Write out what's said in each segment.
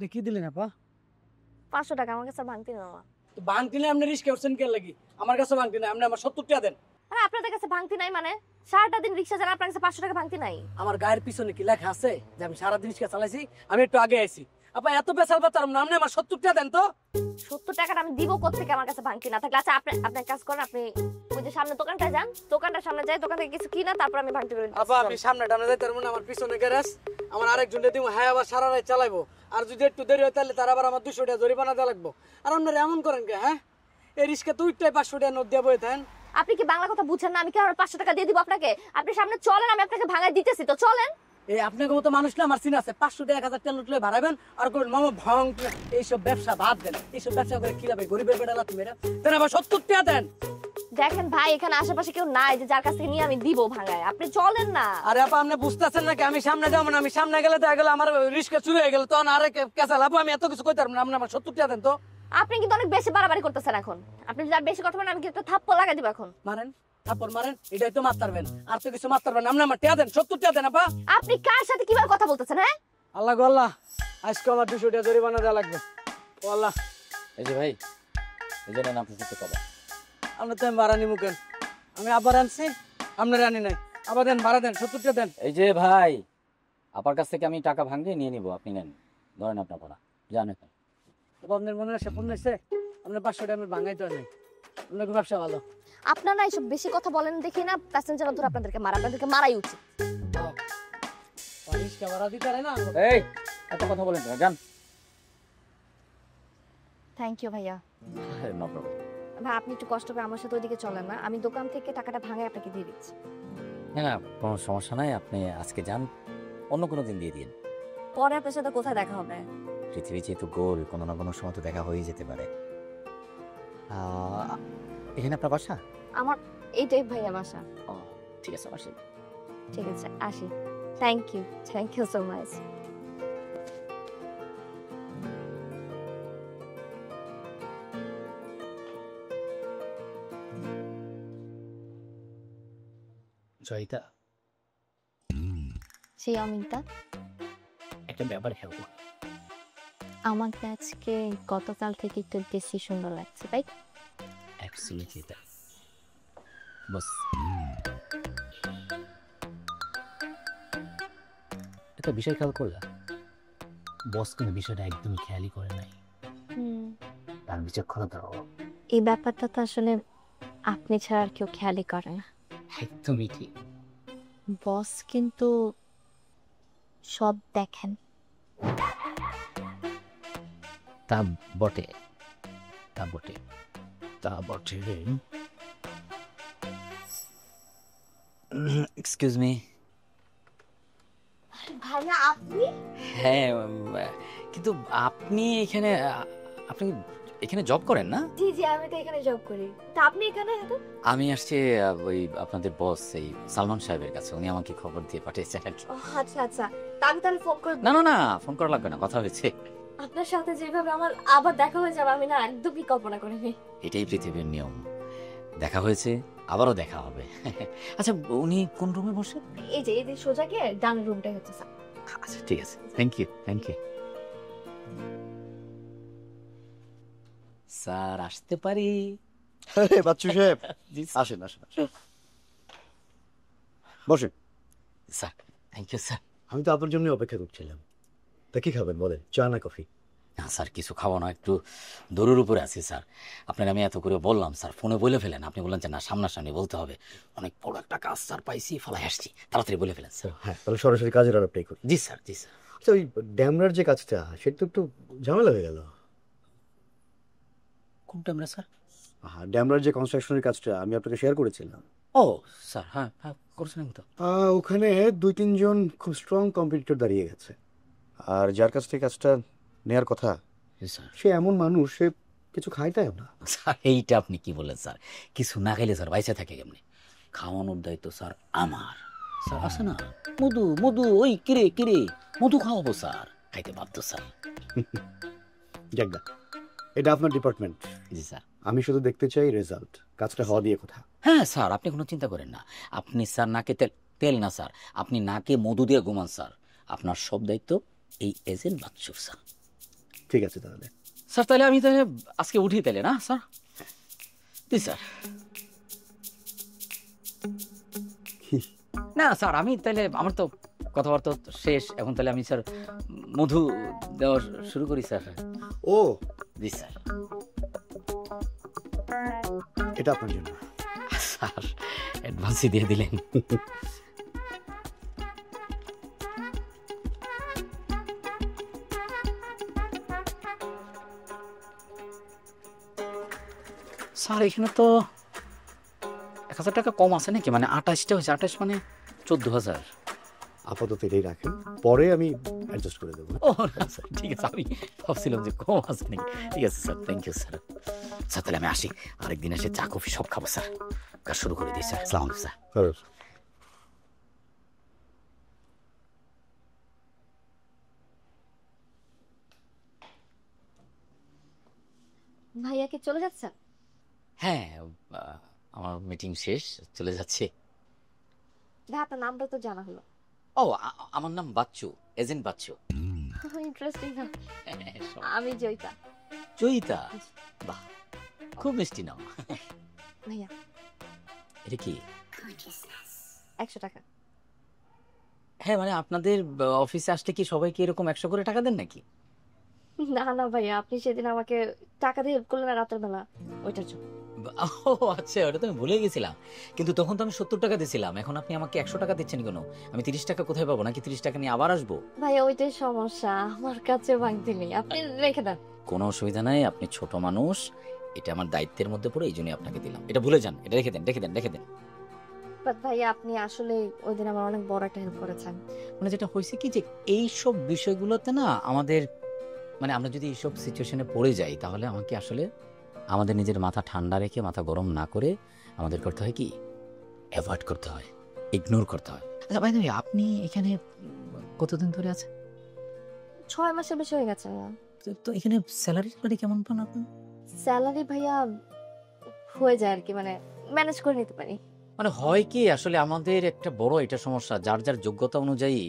দেখি দিলেন আপা? 500 টাকা আমার কাছে ভাঙতি না। তো ভাঙতি না আপনি রিস্ক করছেন কে লাগি? আমার কাছে ভাঙতি না, আপনি আমার 70 টাকা দেন। আরে আপনাদের কাছে ভাঙতি নাই মানে? সারাটা দিন রিকশা চালান, আপনার কাছে 500 টাকা ভাঙতি নাই? আমার গায়ের পিছনে কি লেখা আছে যে আমি সারাদিন রিস্কা চালাইছি? আমি একটু আগে আইছি। আপা এত পেছাল পাতাম না, আপনি আমার 70 টাকা দেন তো। 70 টাকাটা আমি দিব কোত্থেকে? আমার কাছে ভাঙতি না থাকলে। আচ্ছা আপনি এক কাজ করেন, আপনি ওই যে সামনে দোকানটায় যান, দোকানটার সামনে যাই, দোকান থেকে কিছু কিনা তারপর আমি ভাঙতি করে দিচ্ছি। আপা আমি সামনে ডানে যাইতে পারবো না, আমার পিছনে গ্যারেজ, আমার আরেকজন দিব, হ্যাঁ আবার সারা রাত চালাইবো। আর যদি একটু দেরি হয় তাহলে তার আবার আমার 200 টাকা জরিমানা দেওয়া লাগবো। আর আপনারা এমন করেন কে? হ্যাঁ, এই রিস্কা তো উঠটাই 500 টাকা নোট দিয়ে বই দেন। আপনি কি বাংলা কথা বুঝছেন না? আমি কি আবার 500 টাকা দিয়ে দিব আপনাকে? আপনি সামনে চলেন, আমি আপনাকে ভাঙাই দিতেছি, তো চলেন। এই আপনাকে মতো মানুষ না আমার চিনা আছে, 500 টাকা 1000 টাকা নোট লয়ে ভাড়াবেন আর কোন মামা ভাঙ। এইসব ব্যবসা বাদ দেন, এইসব ব্যবসা করে কি লাভ? গরিবের বেটা লাথি মেরা দেন। আবার 70 টাকা দেন। দেখেন ভাই, এখানে আশেপাশে কেউ নাই যে যার কাছ থেকে নিয়ে আমি দিব ভাঙায়। আপনি চলেন না। আরে আপা আপনি বুঝতেছেন নাকি? আমি সামনে যাবো না, আমি সামনে গেলে তো গেলে আমার রিস্কা চুরি হয়ে গেল, তখন আরে কেসা লাভ? আমি এত কিছু কইতে পারবো না, আপনি আমার 70 টাকা দেন তো। আপনি কিন্তু অনেক বেশি বাড়াবাড়ি করতেছেন এখন। আপনি যদি আর বেশি কথা বলেন আমি কিন্তু থাপ্পড় লাগাই দিব এখন। মারেন, থাপ্পড় মারেন, এটাই তো মারতে পারবেন, আর তো কিছু মারতে পারবেন। আপনি আমার টাকা দেন, 70 টাকা দেন আপা। আপনি কার সাথে কিভাবে কথা বলতেছেন? হ্যাঁ, আল্লাহ গো আল্লাহ, আজকে আমার 200 টাকা জরিমানা দেওয়া লাগবে। ও আল্লাহ। এই যে ভাই, এই যে নেন আপনার সাথে কথা। আপনি তো আমি ভাড়া নিমু কেন? আমি আবার আনছি, আপনার আনি নাই। আবার দেন, ভাড়া দেন, 70 টাকা দেন। এই যে ভাই, আপনার কাছ থেকে আমি টাকা ভাঙিয়ে নিয়ে নিব, আপনি নেন, ধরেন আপনার ভাড়া, জান এখন। আপনার মনে আছে ফোন নিচ্ছে? আপনার 500 টাকা আমি ভাঙাই তো নাই। আপনার ব্যবসা ভালো। আপনারা এইসব বেশি কথা বলেন দেখি না প্যাসেঞ্জার ধরে আপনাদেরকে মারাই উচিত। রিস্কা ভাড়া দিতে পারে না। এই এত কথা বলেন না, জান। থ্যাংক ইউ ভাইয়া। No problem. ভাই আপনি একটু কষ্ট করে আমার সাথে ওইদিকে চলেন না, আমি দোকান থেকে টাকাটা ভাঙায় আপনাকে দিয়ে দিচ্ছি। না কোনো সমস্যা নাই, আপনি আজকে যান, অন্য কোনো দিন দিয়ে দিন। পরে আপনার সাথে কোথায় দেখা হবে? পৃথিবী যেহেতু গোল, কোনো না কোনো সময় তো দেখা হয়েই যেতে পারে। এখানে আপনার বাসা? আমার এইটাই ভাইয়া বাসা। ও ঠিক আছে, বাসা। ঠিক আছে, আসি। Thank you so much. Joyita, সেই অমিতা, একটা ব্যাপার হেল্প। আমাকে আজকে গতকাল থেকে একটু বেশি সুন্দর লাগছে, তাই? অ্যাবসলিউটলি তাই। বস, একটা বিষয় খেয়াল করলা? বস কোনো বিষয়টা একদমই খেয়ালই করে নাই। তার বিচক্ষণতার অভাব। এই ব্যাপারটা তো আসলে আপনি ছাড়া আর কেউ খেয়ালই করে না। একদমই ঠিক। বস কিন্তু সব দেখেন। তা বটে, তা বটে, তা বটে। Excuse me. ভাইয়া আপনি? হ্যাঁ, কিন্তু আপনি এখানে, আপনি এখানে জব করেন না? জি জি, আমি তো এখানে জব করি। তা আপনি এখানে? আমি আসছি ওই আপনাদের বস এই সালমান সাহেবের কাছে, উনি আমাকে খবর দিয়ে পাঠিয়েছেন আর কি। আচ্ছা আচ্ছা, তা আমি তাহলে ফোন করে। না, ফোন করা লাগবে না, কথা হয়েছে। আপনার সাথে যেভাবে আমার আবার দেখা হয়ে যাবে আমি না একদমই কল্পনা করিনি। এটাই পৃথিবীর নিয়ম, দেখা হয়েছে আবারও দেখা হবে। আচ্ছা উনি কোন রুমে বসে? এই যে সোজা গিয়ে ডান রুমটাই হচ্ছে স্যার। আচ্ছা ঠিক আছে, থ্যাংক ইউ। স্যার আসতে পারি? আরে বাচ্চু সাহেব, জি আসেন আসেন আসেন, বসেন। Sir, thank you sir. আমি তো আপনার জন্য অপেক্ষা করছিলাম। তা কি খাবেন বলেন, চা না কফি? না স্যার, কিছু খাবো না, একটু দৌড়ের উপরে আছি স্যার। আপনাকে আমি এত করে বললাম স্যার, ফোনে বলে ফেলেন, আপনি বললেন যে না সামনাসামনি বলতে হবে। অনেক বড় একটা কাজ স্যার পাইছি, ফেলায় আসছি, তাড়াতাড়ি বলে ফেলেন স্যার। হ্যাঁ, তাহলে সরাসরি কাজের আলাপটাই করি। জি স্যার। আচ্ছা, ওই ড্যামরার যে কাজটা, সেটা তো একটু ঝামেলা হয়ে গেল। কোনটা আমরা স্যার? হ্যাঁ, ড্যামরার যে কনস্ট্রাকশনের কাজটা আমি আপনাকে শেয়ার করেছিলাম। ও স্যার, হ্যাঁ করছেন তো। ওখানে 2-3 জন খুব স্ট্রং কম্পিটিটর দাঁড়িয়ে গেছে, আর যার কাছ থেকে কাজটা নেয়ার কথা স্যার, সে এমন মানুষ, সে কিছু খাইতেও না। স্যার এইটা আপনি কি বলেন স্যার? কিছু না খাইলে স্যার বাইসে থাকে কেমনি? খাওয়ানোর দায়িত্ব স্যার আমার। স্যার আছে না মধু, ওই কিরে মধু খাওয়াবো স্যার, খাইতে বাধ্য স্যার। যাকদা, এটা আপনার ডিপার্টমেন্ট। জি স্যার। আমি শুধু দেখতে চাই রেজাল্ট, কাজটা হওয়া দিয়ে কথা। হ্যাঁ স্যার, আপনি কোনো চিন্তা করেন না। আপনি স্যার নাকে তেল না স্যার, আপনি নাকে মধু দিয়ে ঘুমান স্যার। আপনার সব দায়িত্ব এই এজেন্ট বাচ্চুর স্যার। ঠিক আছে তাহলে। স্যার তাহলে আমি তাহলে আজকে উঠি তাহলে, না স্যার? জি স্যার। না স্যার, আমি তাহলে আমার তো কথাবার্তা শেষ এখন, তাহলে আমি স্যার মধু দেওয়া শুরু করি স্যার। ও জি স্যার। এটা আপনার জন্য। স্যার অ্যাডভান্সই দিয়ে দিলেন। স্যার এখানে তো 1,000 টাকা কম আছে নাকি? মানে 28টা হয়েছে, 28 মানে 14,000। আপাতত এটাই রাখেন, পরে আমি অ্যাডজাস্ট করে দেবো। ও না স্যার, ঠিক আছে, আমি ভাবছিলাম যে কম আছে নাকি। ঠিক আছে sir, thank you sir. Sir তাহলে আমি আসি, আরেকদিন এসে চা কফি সব খাবো স্যার। কাজ শুরু করে দিই স্যার। আসসালামু আলাইকুম স্যার। খরচ ভাইয়া কি চলে যাচ্ছে? হ্যাঁ, আমার মিটিং শেষ, চলে যাচ্ছে। ভাই আপনার নামটা তো জানা হলো। ও আমার নাম বাচ্চু, এজেন্ট বাচ্চু। ইন্টারেস্টিং না? আমি জয়িতা। জয়িতা, বাহ, খুব মিষ্টি নাম। ভাইয়া এটা কি? 100 টাকা। হ্যাঁ মানে আপনাদের অফিসে আসলে কি সবাইকে এরকম 100 করে টাকা দেন নাকি? না না ভাইয়া, আপনি সেদিন আমাকে টাকা দিয়ে হেল্প করলেন না রাতের বেলা, ওইটার জন্য। ও আচ্ছা, ওটা তো আমি ভুলে গেছিলাম। কিন্তু তখন তো আমি 70 টাকা দিয়েছিলাম, এখন আপনি আমাকে 100 টাকা দিচ্ছেন কেন? আমি 30 টাকা কোথায় পাবো? নাকি 30 টাকা নিয়ে আবার আসবো? ভাইয়া ওইটাই সমস্যা, আমার কাছে ভাঙতি নেই, আপনি রেখে দেন। কোনো অসুবিধা নাই, আপনি ছোট মানুষ, এটা আমার দায়িত্বের মধ্যে পড়ে, এই জন্যই আপনাকে দিলাম। এটা ভুলে যান, এটা রেখে দেন, রেখে দেন, রেখে দেন। বাট ভাইয়া আপনি আসলে ওই দিন আমার অনেক বড় একটা হেল্প করেছেন। মানে যেটা হয়েছে কি, যে এইসব বিষয়গুলোতে না আমাদের, মানে আমরা যদি এইসব সিচুয়েশনে পড়ে যাই, তাহলে আমাকে আসলে আমাদের নিজের মাথা ঠান্ডা রেখে, মাথা গরম না করে আমাদের করতে হয় কি, অ্যাভয়েড করতে হয়, ইগনোর করতে হয়। আচ্ছা ভাই, আপনি এখানে কতদিন ধরে আছেন? 6 মাসের বেশি হয়ে গেছে ভাইয়া। তো এখানে স্যালারি কেমন পান আপনি? স্যালারি ভাইয়া হয়ে যায় আর কি, মানে ম্যানেজ করে নিতে পারি। মানে হয় কি, আসলে আমাদের একটা বড় এটা সমস্যা, যার যার যোগ্যতা অনুযায়ী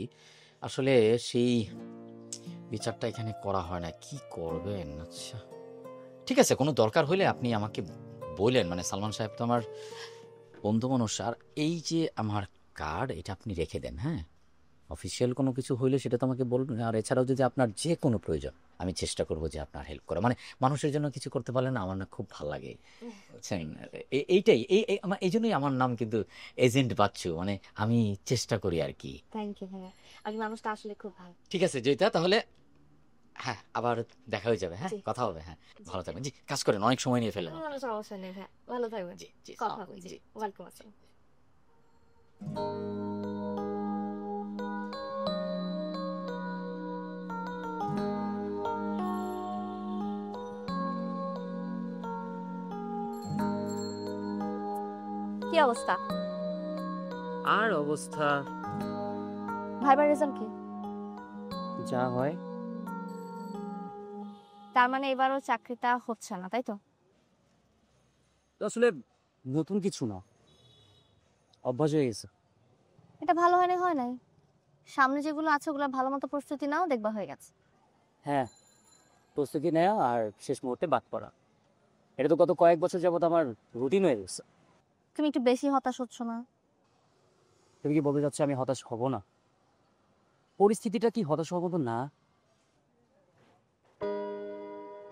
আসলে সেই বিচারটা এখানে করা হয় না। কি করবেন? আচ্ছা ঠিক আছে, কোনো দরকার হলে আপনি আমাকে বললেন। মানে সালমান সাহেব তো আমার বন্ধু মানুষ, আর এই যে আমার কার্ড, এটা আপনি রেখে দেন। হ্যাঁ, অফিসিয়াল কোনো কিছু হইলে সেটা তো আমাকে বলবেন। আর এছাড়াও যদি আপনার যে কোনো প্রয়োজন, আমি চেষ্টা করবো যে আপনার হেল্প করা। মানে মানুষের জন্য কিছু করতে পারলে না, আমার না খুব ভালো লাগে, বুঝছেন? এইটাই, এই জন্যই আমার নাম কিন্তু এজেন্ট বাচ্চু, মানে আমি চেষ্টা করি আর কি। থ্যাংক ইউ ভাইয়া, আপনি মানুষটা আসলে খুব ভালো। ঠিক আছে জয়িতা, তাহলে হ্যাঁ আবার দেখা হয়ে যাবে। হ্যাঁ, জি। কথা হবে। হ্যাঁ, ভালো থাকবেন। জি, কাজ করেন, অনেক সময় নিয়ে ফেললাম। কোনো সমস্যা নেই ভাইয়া, ভালো থাকবেন। জি জি, কথা হবে। জি, ওয়ালাইকুম আসসালাম। কি অবস্থা? আর অবস্থা ভাইবার রেজাল্ট কি? যা হয়। তার মানে এবারও চাকরিটা হচ্ছে না, তাই তো? আসলে নতুন কিছু না, অভ্যাস হয়ে গেছে। এটা ভালো হয়নি, হয় নাই। সামনে যেগুলো আছে ওগুলো ভালো মতো প্রস্তুতি নাও, দেখবা হয়ে গেছে। হ্যাঁ, প্রস্তুতি নেওয়া আর শেষ মুহূর্তে বাদ পড়া, এটা তো গত কয়েক বছর যাবত আমার রুটিন হয়ে গেছে। তুমি একটু বেশি হতাশ হচ্ছ না? তুমি কি বলতে চাচ্ছ আমি হতাশ হব না? পরিস্থিতিটা কি হতাশ হওয়ার মতো না?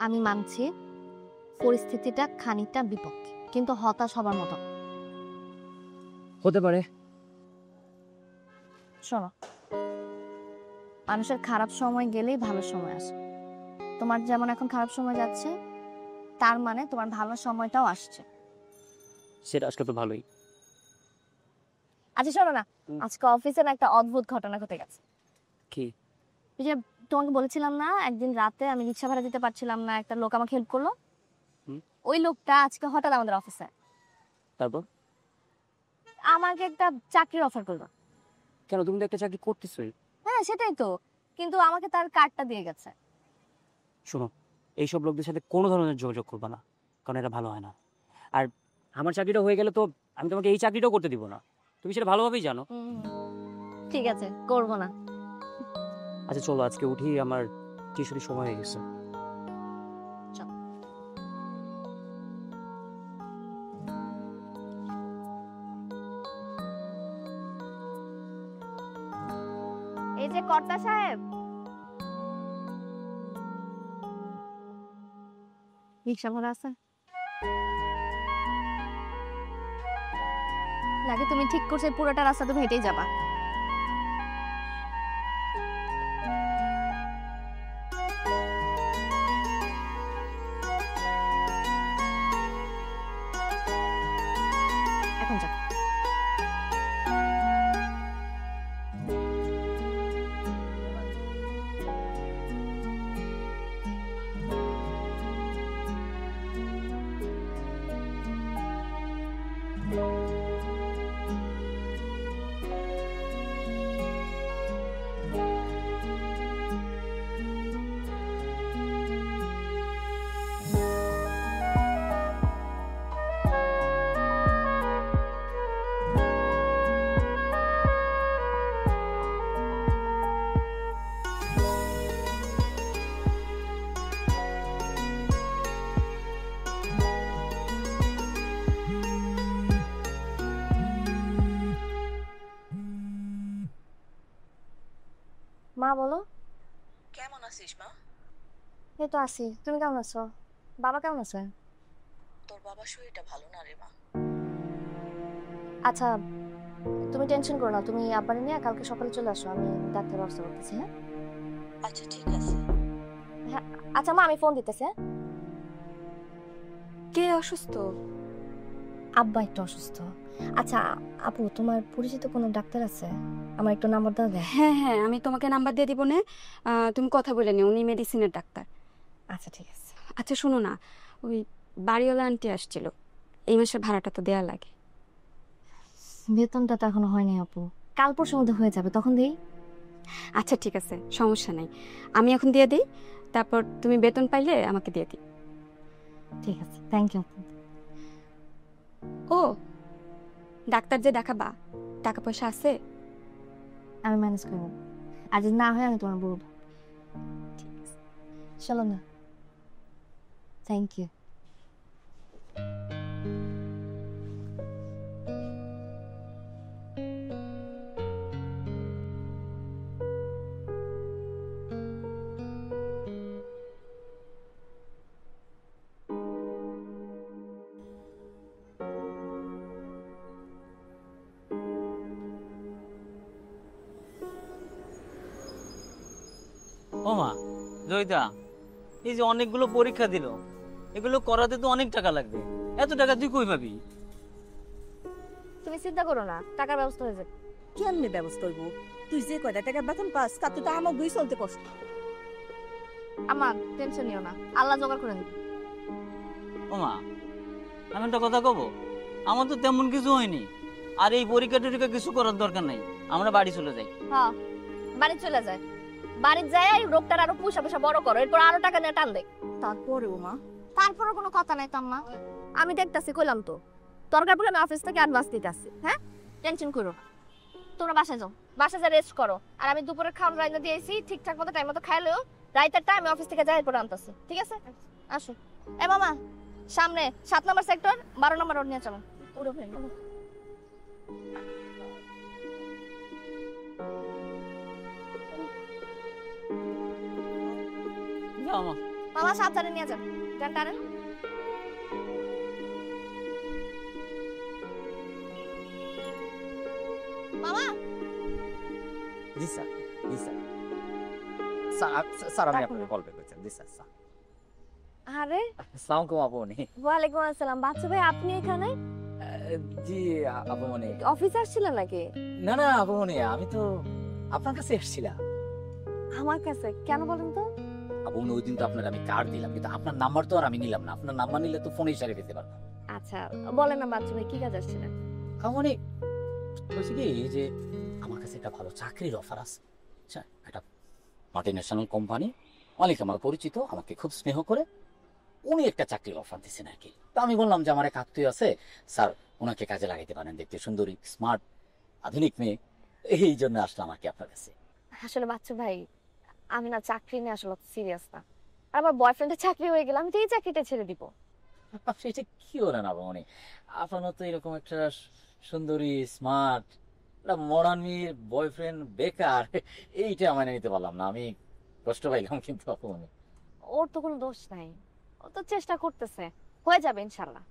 আমি মানছি পরিস্থিতিটা খানিকটা বিপক্ষে, কিন্তু হতাশ হবার মতো। হতে পারে। শোনো, মানুষের খারাপ সময় গেলেই ভালো সময় আসে। তোমার যেমন এখন খারাপ সময় যাচ্ছে, তার মানে তোমার ভালো সময়টাও আসছে। সেটা আজকে তো ভালোই। আচ্ছা শোনো না, আজকে অফিসে না একটা অদ্ভুত ঘটনা ঘটে গেছে। কি? ওই যে তোমাকে বলেছিলাম না, একদিন রাতে আমি রিক্সা ভাড়া দিতে পারছিলাম না, একটা লোক আমাকে হেল্প করলো। হুম। ওই লোকটা আজকে হঠাৎ আমাদের অফিসে তারপর? আমাকে একটা চাকরির অফার করলো। কেন, তুমি তো একটা চাকরি করতেছই। হ্যাঁ সেটাই তো, কিন্তু আমাকে তার কার্ডটা দিয়ে গেছে। শোনো, এইসব লোকদের সাথে কোনো ধরনের যোগাযোগ করবে না, কারণ এটা ভালো হয় না। আর আমার চাকরিটা হয়ে গেলে তো আমি তোমাকে এই চাকরিটাও করতে দিব না, তুমি সেটা ভালোভাবেই জানো। ঠিক আছে, করবো না। আচ্ছা চলো আজকে উঠি, আমার টিউশনের সময় হয়ে গেছে। যে কর্তা সাহেব, রিক্সা ভাড়া আছে? লাগে তুমি ঠিক করছে পুরোটা রাস্তা তুমি হেঁটেই যাবা। এখন যা। মা বলো। কেমন আছিস মা? এই তো আছি, তুমি কেমন আছো? বাবা কেমন আছে? তোর বাবার শরীরটা ভালো না রে মা। আচ্ছা তুমি টেনশন করো না, তুমি আব্বারে নিয়ে কালকে সকালে চলে আসো, আমি ডাক্তার ব্যবস্থা করতেছি। হ্যাঁ আচ্ছা ঠিক আছে। হ্যাঁ আচ্ছা মা, আমি ফোন দিতেছি। হ্যাঁ কে অসুস্থ? আব্বা একটু অসুস্থ। আচ্ছা আপু, তোমার পরিচিত কোনো ডাক্তার আছে? আমার একটু নাম্বার দাও। হ্যাঁ হ্যাঁ, আমি তোমাকে নাম্বার দিয়ে দিব না, তুমি কথা বলে নিও, উনি মেডিসিনের ডাক্তার। আচ্ছা ঠিক আছে। আচ্ছা শোনো না, ওই বাড়িওয়ালা আন্টি আসছিল, এই মাসের ভাড়াটা তো দেওয়া লাগে। বেতনটা তো এখনো হয়নি আপু, কাল পরশুর মধ্যে হয়ে যাবে, তখন দেই। আচ্ছা ঠিক আছে, সমস্যা নাই, আমি এখন দিয়ে দিই, তারপর তুমি বেতন পাইলে আমাকে দিয়ে দিই। ঠিক আছে, থ্যাংক ইউ আপু। ও ডাক্তার যে দেখাবা, টাকা পয়সা আছে? আমি ম্যানেজ করবো, আর যদি না হয় আমি তোমার বলবো। ঠিক আছে চলো না। Thank you. ও মা জয়িতা, এই যে অনেকগুলো পরীক্ষা দিল, এগুলো করাতে তো অনেক টাকা লাগবে, এত টাকা তুই কই পাবি? তুমি চিন্তা করো না, টাকার ব্যবস্থা হয়ে যাবে। কেমনে ব্যবস্থা হইব? তুই যে কয়টা টাকা বেতন পাস তাতে তো আমার দুই চলতে কষ্ট। আমার টেনশন নিও না, আল্লাহ জোগাড় করে দেবে। ও মা, আমি একটা কথা কব, আমার তো তেমন কিছু হয়নি, আর এই পরীক্ষা টরীক্ষা কিছু করার দরকার নাই, আমরা বাড়ি চলে যাই। হ্যাঁ বাড়ি চলে যায়, বাড়ির যায় এই রোগটার আরো পয়সা পয়সা বড় করো, এরপর আরো টাকা নিয়ে টান দেয়। তারপরেও মা, তারপরে কোনো কথা নাই তাম্মা, আমি দেখতাছি, কইলাম তো দরকার পড়লে আমি অফিস থেকে অ্যাডভান্স দিতে আসছি। হ্যাঁ টেনশন করো, তোমরা বাসায় যাও, বাসায় যা রেস্ট করো, আর আমি দুপুরের খাওয়ার রান্না দিয়েছি, ঠিকঠাক মতো টাইম মতো খাইলেও রাইতেরটা আমি অফিস থেকে যাই পরে আনতেছি। ঠিক আছে আসো। এ মামা, সামনে 7 নম্বর সেক্টর 12 নম্বর রোড নিয়ে চলো। পুরো ভাই যাও মা। মামা সাবধানে নিয়ে যান, যান টানেন। মামা জি স্যার, জি স্যার। স্যার আমি আপনাকে কল ব্যাক করছি। জি স্যার। আরে আসসালামু আলাইকুম আপনি। ওয়ালাইকুম আসসালাম। বাচ্চা ভাই আপনি এখানে? জি আপনি। অফিসে আসছিলেন নাকি? না না আপনি, আমি তো আপনার কাছে এসেছিলাম। আমার কাছে কেন বলেন তো? আপনি ওই দিন তো আপনার আমি কার্ড দিলাম, কিন্তু আপনার নাম্বার তো আর আমি নিলাম না। আপনার নাম্বার নিলে তো ফোনে ইশারে পেতে পারতাম। আচ্ছা বলেন না বাচ্চা ভাই, কি কাজ আসছিলেন? আপনি বলছি কি যে আমার কাছে একটা ভালো চাকরির অফার আছে। আচ্ছা, একটা মাল্টিন্যাশনাল কোম্পানি, মালিক আমার পরিচিত, আমাকে খুব স্নেহ করে, উনি একটা চাকরির অফার দিচ্ছেন আর কি। তো আমি বললাম যে আমার এক আত্মীয় আছে স্যার, ওনাকে কাজে লাগাইতে পারেন, দেখতে সুন্দরী, স্মার্ট, আধুনিক মেয়ে, এই জন্য আসলাম আর কি আপনার কাছে। আসলে বাচ্চা ভাই, আমি না চাকরি নিয়ে আসলে সিরিয়াস না, আর আমার বয়ফ্রেন্ডের চাকরি হয়ে গেল, আমি তো এই চাকরিটা ছেড়ে দিব। সেটা কি হলেন আপনি? আপনার তো এরকম একটা সুন্দরী, স্মার্ট, মরান মেয়ের বয়ফ্রেন্ড বেকার, এইটা মানে নিতে পারলাম না, আমি কষ্ট পাইলাম কিন্তু আপুমনি। ওর তো কোনো দোষ নাই, ও তো চেষ্টা করতেছে, হয়ে যাবে ইনশাল্লাহ।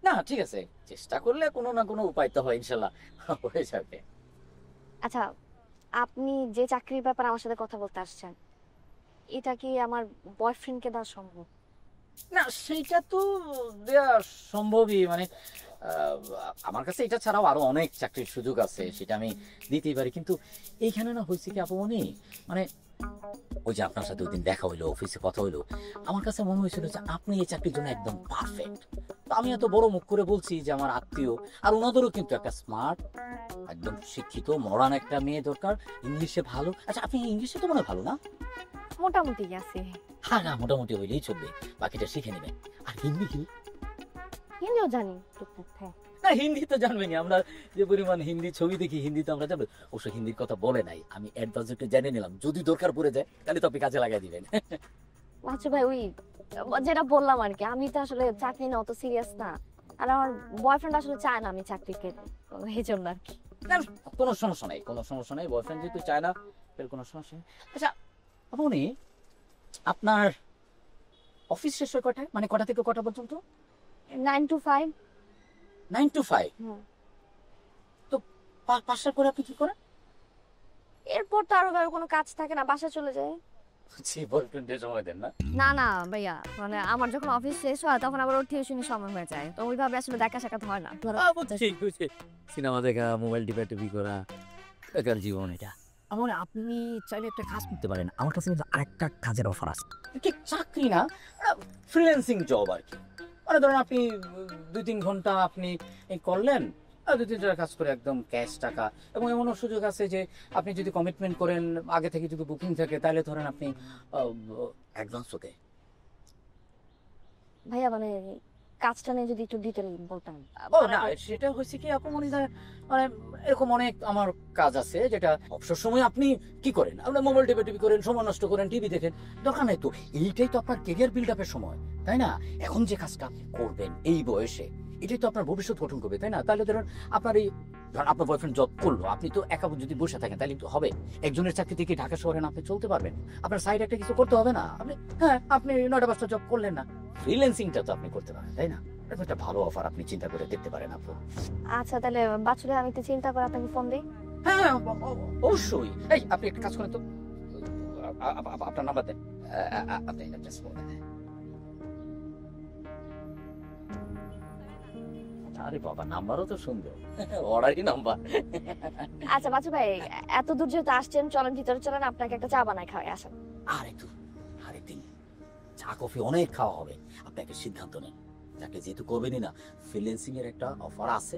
না ঠিক আছে, চেষ্টা করলে কোনো না কোনো উপায় তো হয়, ইনশাল্লাহ হয়ে যাবে। আচ্ছা, আপনি যে চাকরির ব্যাপারে আমার সাথে কথা বলতে আসছেন, এটা কি আমার বয়ফ্রেন্ডকে দেওয়া সম্ভব? না সেইটা তো দেয়া সম্ভবই, মানে আমার কাছে এটা ছাড়াও আরো অনেক চাকরির সুযোগ আছে, সেটা আমি দিতেই পারি, কিন্তু এইখানে না হয়েছে কি আপুমনি, মানে ওই যে আপনার সাথে ওই দিন দেখা হইলো, অফিসে কথা হইলো, আমার কাছে মনে হয়েছিল যে আপনি এই চাকরির জন্য একদম পারফেক্ট। আমি এত বড় মুখ করে বলছি যে আমার আত্মীয়, আর ওনাদেরও কিন্তু একটা স্মার্ট, একদম শিক্ষিত মডার্ন একটা মেয়ে দরকার, ইংলিশে ভালো। আচ্ছা আপনি ইংলিশে তো মনে হয় ভালো না? মোটামুটি আছে। হ্যাঁ না, মোটামুটি হইলেই চলবে, বাকিটা শিখে নেবেন। আর হিন্দি কি? হিন্দিও জানি টুকটাক, হ্যাঁ। না হিন্দি তো জানবেনি, আমরা যে পরিমাণ হিন্দি ছবি দেখি, হিন্দি তো আমরা জানবো। অবশ্য হিন্দির কথা বলে নাই, আমি অ্যাডভান্স একটু জেনে নিলাম, যদি দরকার পড়ে যায় তাহলে তো আপনি কাজে লাগাই দিবেন। আচ্ছা ভাই, ওই যেটা বললাম আর কি, আমি তো আসলে চাকরি না অত সিরিয়াস না, আর আমার বয়ফ্রেন্ড আসলে চায় না আমি চাকরিকে, এই জন্য আর কি। না, কোনো সমস্যা নাই, কোনো সমস্যা নাই, বয়ফ্রেন্ড যেহেতু চায় না এর কোনো সমস্যা নেই। আচ্ছা আপনি, আপনার অফিস শেষ হয় কটায়, মানে কটা থেকে কটা পর্যন্ত? 9 to 5। 9 to 5? হুম। তো 5টার পরে আপনি কি করেন? এরপর তো আরো ভাবে কোনো কাজ থাকে না, বাসা চলে যায়। জি, বয়ফ্রেন্ডের সময় দেন না? না না ভাইয়া, মানে আমার যখন অফিস শেষ হয় তখন আবার ওর টিউশনের সময় হয়ে যায়, তো ওইভাবে আসলে দেখা সাক্ষাৎ হয় না। বুঝছি বুঝছি, সিনেমা দেখা, মোবাইল টিপি করা, বেকার জীবন এটা। আমার আপনি চাইলে একটা কাজ করতে পারেন, আমার কাছে কিন্তু আরেকটা কাজের অফার আছে। কি চাকরি না, ফ্রিল্যান্সিং জব আর কি। মানে ধরেন আপনি 2-3 ঘন্টা আপনি করলেন, 2-3 কাজ করে একদম ক্যাশ টাকা, এবং এমনও সুযোগ আছে যে আপনি যদি কমিটমেন্ট করেন, আগে থেকে যদি বুকিং থাকে, তাহলে ধরেন আপনি অ্যাডভান্স ওকে। ভাইয়া মানে কাজটা নিয়ে যদি একটু ডিটেল বলতেন। ও না, সেটা হচ্ছে কি আপু, মনে হয় মানে এরকম অনেক আমার কাজ আছে যেটা অবসর সময় আপনি কি করেন, আপনার মোবাইল টিপি করেন, সময় নষ্ট করেন, টিভি দেখেন, দরকার নাই তো। এইটাই তো আপনার কেরিয়ার বিল্ড আপের সময়, তাই না? এখন যে কাজটা আপনি করবেন এই বয়সে, এটাই তো আপনার ভবিষ্যৎ গঠন করবে, তাই না? তাহলে ধরুন আপনার এই, ধরুন আপনার বয়ফ্রেন্ড জব করলো, আপনি তো একা যদি বসে থাকেন তাহলে তো হবে। একজনের চাকরি থেকে ঢাকা শহরে না আপনি চলতে পারবেন, আপনার সাইড একটা কিছু করতে হবে না। আপনি হ্যাঁ, আপনি 9টা-5টা জব করলেন না, ফ্রিল্যান্সিংটা তো আপনি করতে পারেন, তাই না? একটা ভালো অফার, আপনি চিন্তা করে দেখতে পারেন আপু। আচ্ছা তাহলে বাচ্চাদের আমি একটু চিন্তা করে আপনাকে ফোন দিই। হ্যাঁ অবশ্যই। এই আপনি একটা কাজ করেন তো, আপনার নাম্বার দেন, আপনি অ্যাড্রেস বলেন। আরে বাবা, নাম্বারও তো সুন্দর, অর্ডারই নাম্বার। আচ্ছা বাচ্চা ভাই, এত দূর যেহেতু আসছেন, চলেন ভিতরে চলেন, আপনাকে একটা চা বানাই খাওয়াই আসেন। আরেকদিন চা কফি অনেক খাওয়া হবে, আপনি একটা সিদ্ধান্ত নেন, যাকে যেহেতু করবেনই না, ফ্রিল্যান্সিং এর একটা অফার আছে,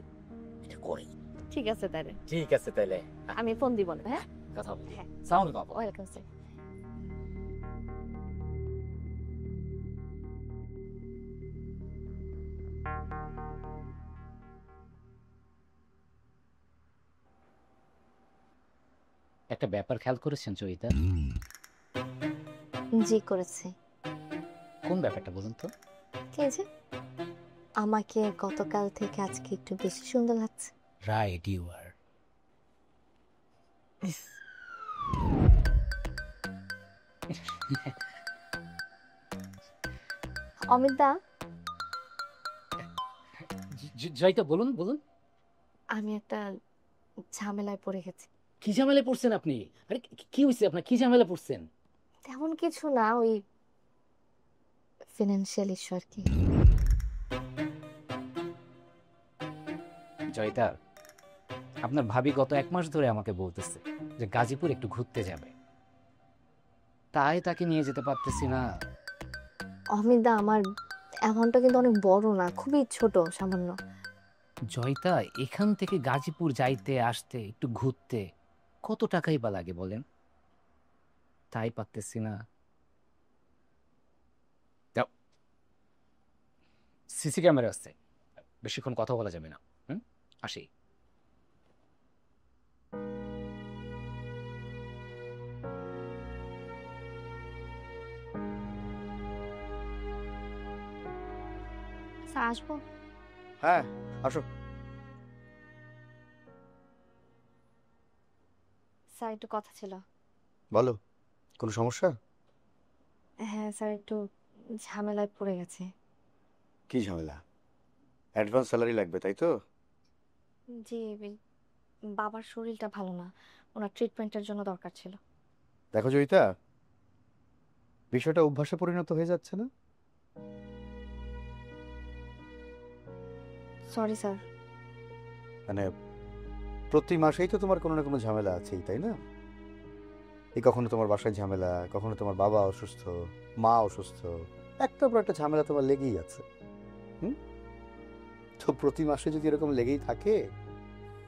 এটা করেন। ঠিক আছে তাহলে, ঠিক আছে তাহলে আমি ফোন দিব না। হ্যাঁ, কথা হবে। হ্যাঁ। সালাম আলাইকুম আপু। Welcome sir. একটা ব্যাপার খেয়াল করেছেন চরিতা? জি করেছি। কোন ব্যাপারটা বলুন তো? কি যে আমাকে গতকাল থেকে আজকে একটু বেশি সুন্দর লাগছে। Right, you are. Amit da, Jayita বলুন বলুন। আমি একটা ঝামেলায় পড়ে গেছি। কি ঝামেলায় পড়ছেন আপনি? আরে কি হয়েছে আপনার, কি ঝামেলা পড়ছেন? তেমন কিছু না, ওই ফিনান্সিয়াল ইস্যু আর কি। জয়িতা, আপনার ভাবি গত 1 মাস ধরে আমাকে বলতেছে যে গাজীপুর একটু ঘুরতে যাবে, তাই তাকে নিয়ে যেতে পারতেছি না। অমিত দা, আমার অ্যামাউন্টটা কিন্তু অনেক বড় না, খুবই ছোট, সামান্য। জয়িতা, এখান থেকে গাজীপুর যাইতে আসতে একটু ঘুরতে কত টাকাই বা লাগে বলেন? তাই পারতেছি না। সিসি ক্যামেরা আছে, বেশিক্ষণ কথা বলা যাবে না। আসি। স্যার আসবো? হ্যাঁ আসো। স্যার একটু কথা ছিল। বলো, কোনো সমস্যা? হ্যাঁ স্যার, একটু ঝামেলায় পড়ে গেছে। কি ঝামেলা? অ্যাডভান্স স্যালারি লাগবে, তাই তো? জি, বাবার শরীরটা ভালো না, ওনার ট্রিটমেন্টের জন্য দরকার ছিল। দেখো জয়িতা, বিষয়টা অভ্যাসে পরিণত হয়ে যাচ্ছে না? Sorry sir. মানে প্রতি মাসেই তো তোমার কোনো না কোনো ঝামেলা আছেই, তাই না? এই কখনো তোমার বাসায় ঝামেলা, কখনো তোমার বাবা অসুস্থ, মা অসুস্থ, একটার পর একটা ঝামেলা তোমার লেগেই আছে। তো প্রতি মাসে যদি এরকম লেগেই থাকে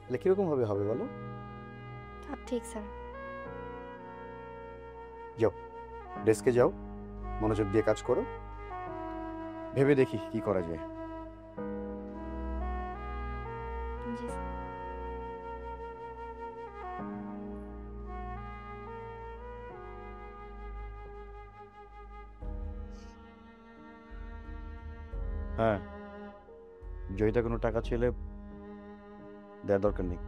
তাহলে কিরকম ভাবে হবে বলো? ঠিক স্যার। যাও, ডেস্কে যাও, মনোযোগ দিয়ে কাজ করো, ভেবে দেখি কি করা যায়। জি স্যার। হ্যাঁ, জয়িতা কোনো টাকা ছেলে দেওয়ার দরকার নেই।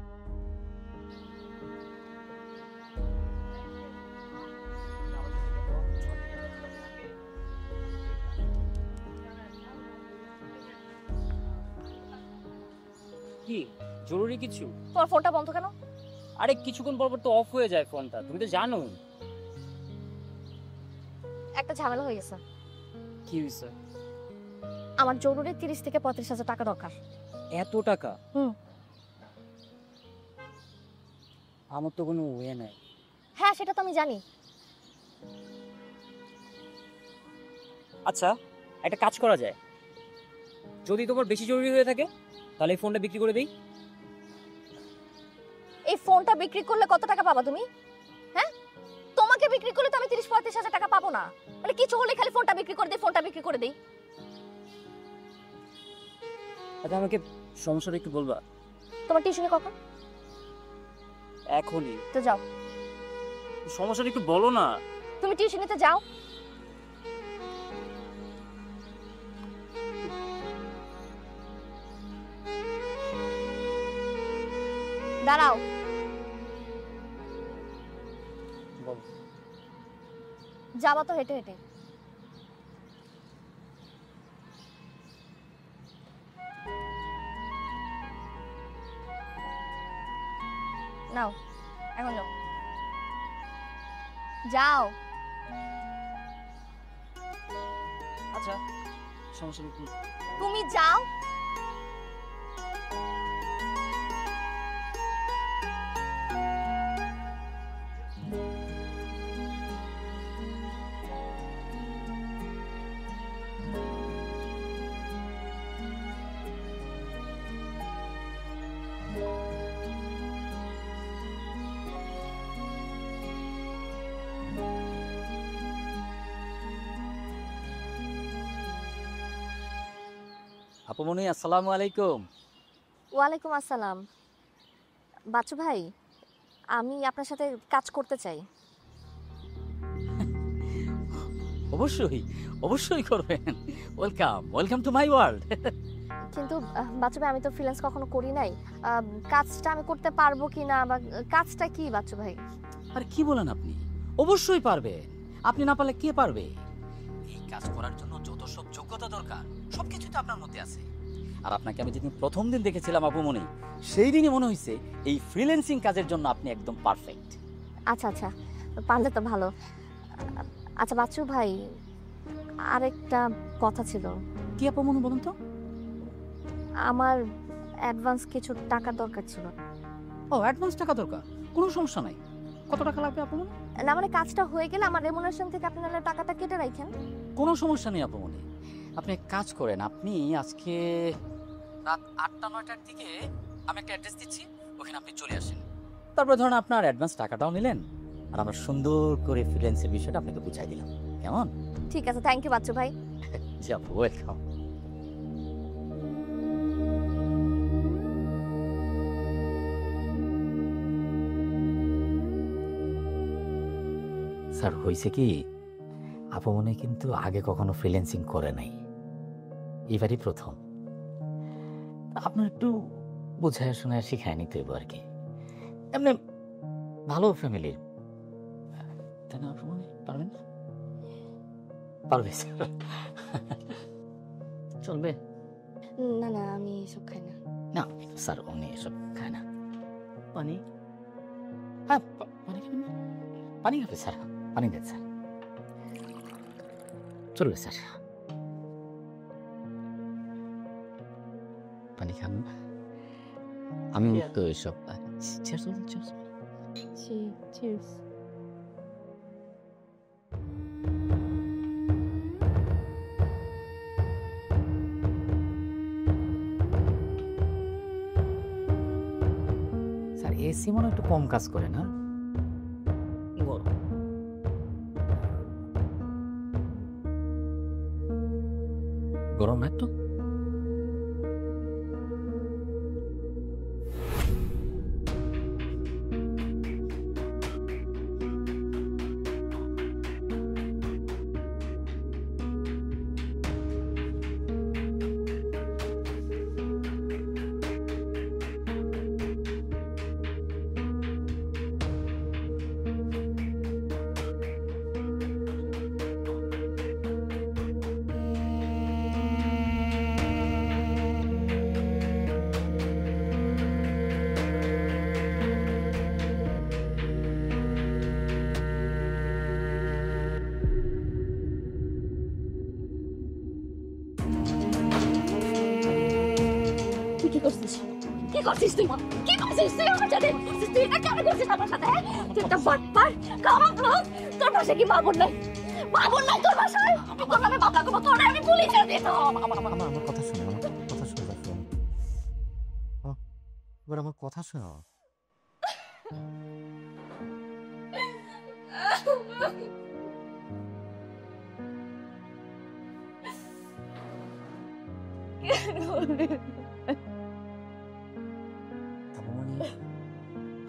কি জরুরি কিছু? তোমার ফোনটা বন্ধ কেন? আরে কিছুক্ষণ পর পর তো অফ হয়ে যায় ফোনটা, তুমি তো জানো। একটা ঝামেলা হয়ে গেছে। কি হয়েছে? আমার জরুরি 30 থেকে 35,000 টাকা দরকার। এত টাকা? হুম। আমার তো কোনো ওয়ে নাই। হ্যাঁ সেটা তো আমি জানি। আচ্ছা, একটা কাজ করা যায়, যদি তোমার বেশি জরুরি হয়ে থাকে তাহলে এই ফোনটা বিক্রি করে দেই। এই ফোনটা বিক্রি করলে কত টাকা পাবা তুমি? হ্যাঁ, তোমাকে বিক্রি করলে তো আমি 30-35,000 টাকা পাবো না। মানে কিছু হলে খালি ফোনটা বিক্রি করে দিই, ফোনটা বিক্রি করে দিই। আচ্ছা, আমাকে সমস্যাটা একটু বলবা? তোমার টিউশনি কখন? এখনই। তো যাও, সমস্যাটা একটু বলো না। তুমি টিউশনিতে যাও। দাঁড়াও। বলো। যাবা তো হেঁটে হেঁটে। নাও, এখন যাও। যাও। আচ্ছা, সমস্যাটা একটু তুমি যাও। আপুমনি, আসসালামু আলাইকুম। ওয়ালাইকুম আসসালাম। বাচ্চু ভাই, আমি আপনার সাথে কাজ করতে চাই। অবশ্যই অবশ্যই করবেন। Welcome welcome to my world. কিন্তু বাচ্চু ভাই, আমি তো ফ্রিল্যান্স কখনো করি নাই। কাজটা আমি করতে পারবো কি না, বা কাজটা কি বাচ্চু ভাই? আর কি বলেন আপনি? অবশ্যই পারবে। আপনি না পারলে কে পারবে? এই কাজ করার জন্য যত সব যোগ্যতা দরকার সবকিছু তো আপনার মধ্যে আছে। আর আপনাকে আমি যেদিন প্রথম দিন দেখেছিলাম আপুমনি, সেই দিনই মনে হয়েছে এই ফ্রিল্যান্সিং কাজের জন্য আপনি একদম পারফেক্ট। আচ্ছা আচ্ছা, পারলে তো ভালো। আচ্ছা বাচ্চু ভাই, আরেকটা কথা ছিল। কি আপুমনি বলুন তো? আমার অ্যাডভান্স কিছু টাকার দরকার ছিল। ও, অ্যাডভান্স টাকা দরকার? কোনো সমস্যা নাই। কত টাকা লাগবে আপুমনি? না মানে কাজটা হয়ে গেলে আমার রেমুনারেশন থেকে আপনি নাহলে টাকাটা কেটে রাখেন। কোনো সমস্যা নেই আপুমনি। আপনি এক কাজ করেন, আপনি আজকে রাত 8টা-9টার দিকে আমি একটা অ্যাড্রেস দিচ্ছি, ওখানে আপনি চলে আসেন। তারপরে ধরুন আপনার অ্যাডভান্স টাকাটাও নিলেন, আর আমরা সুন্দর করে ফ্রিল্যান্সের বিষয়টা আপনাকে বুঝাই দিলাম। কেমন? ঠিক আছে, থ্যাংক ইউ বাচ্চু ভাই। যাব, ওয়েলকাম। স্যার, হয়েছে কি, আপুমনি কিন্তু আগে কখনো ফ্রিল্যান্সিং করে নাই, এবারই প্রথম। আপনার একটু বোঝায় শোনায় শিখায় নিতে হইব আর কি। এমনি ভালো ফ্যামিলির, তাই না আপু? পারবেন? পারবে স্যার, চলবে। না না, আমি এসব খাই না। না স্যার, উনি এসব খায় না। পানি? হ্যাঁ, পানি খাবেন না? পানি খাবে স্যার, পানি দেন স্যার, চলবে স্যার। পানি খান না? আমি তো এসব cheers বলুন, cheers। চিয়ার্স। স্যার এসি মনে হয় একটু কম কাজ করে না? গরম। গরম না একটু? তুই কি করছিস? কি করছিস তুই? কি করছিস তুই আমার সাথে? তুই এটা কেন করছিস আমার সাথে? তুই একটা বাটপার, কামাক লোক। তোর পাশে কি মা বোন নাই? মা বোন নাই তোর বাসায়? তোর নামে মামলা করবো, তোর আমি পুলিশে দিয়ে দেবো। আমার কথা শোনো, আমার কথা শোনো, জাফর। এবার আমার কথা শোনো।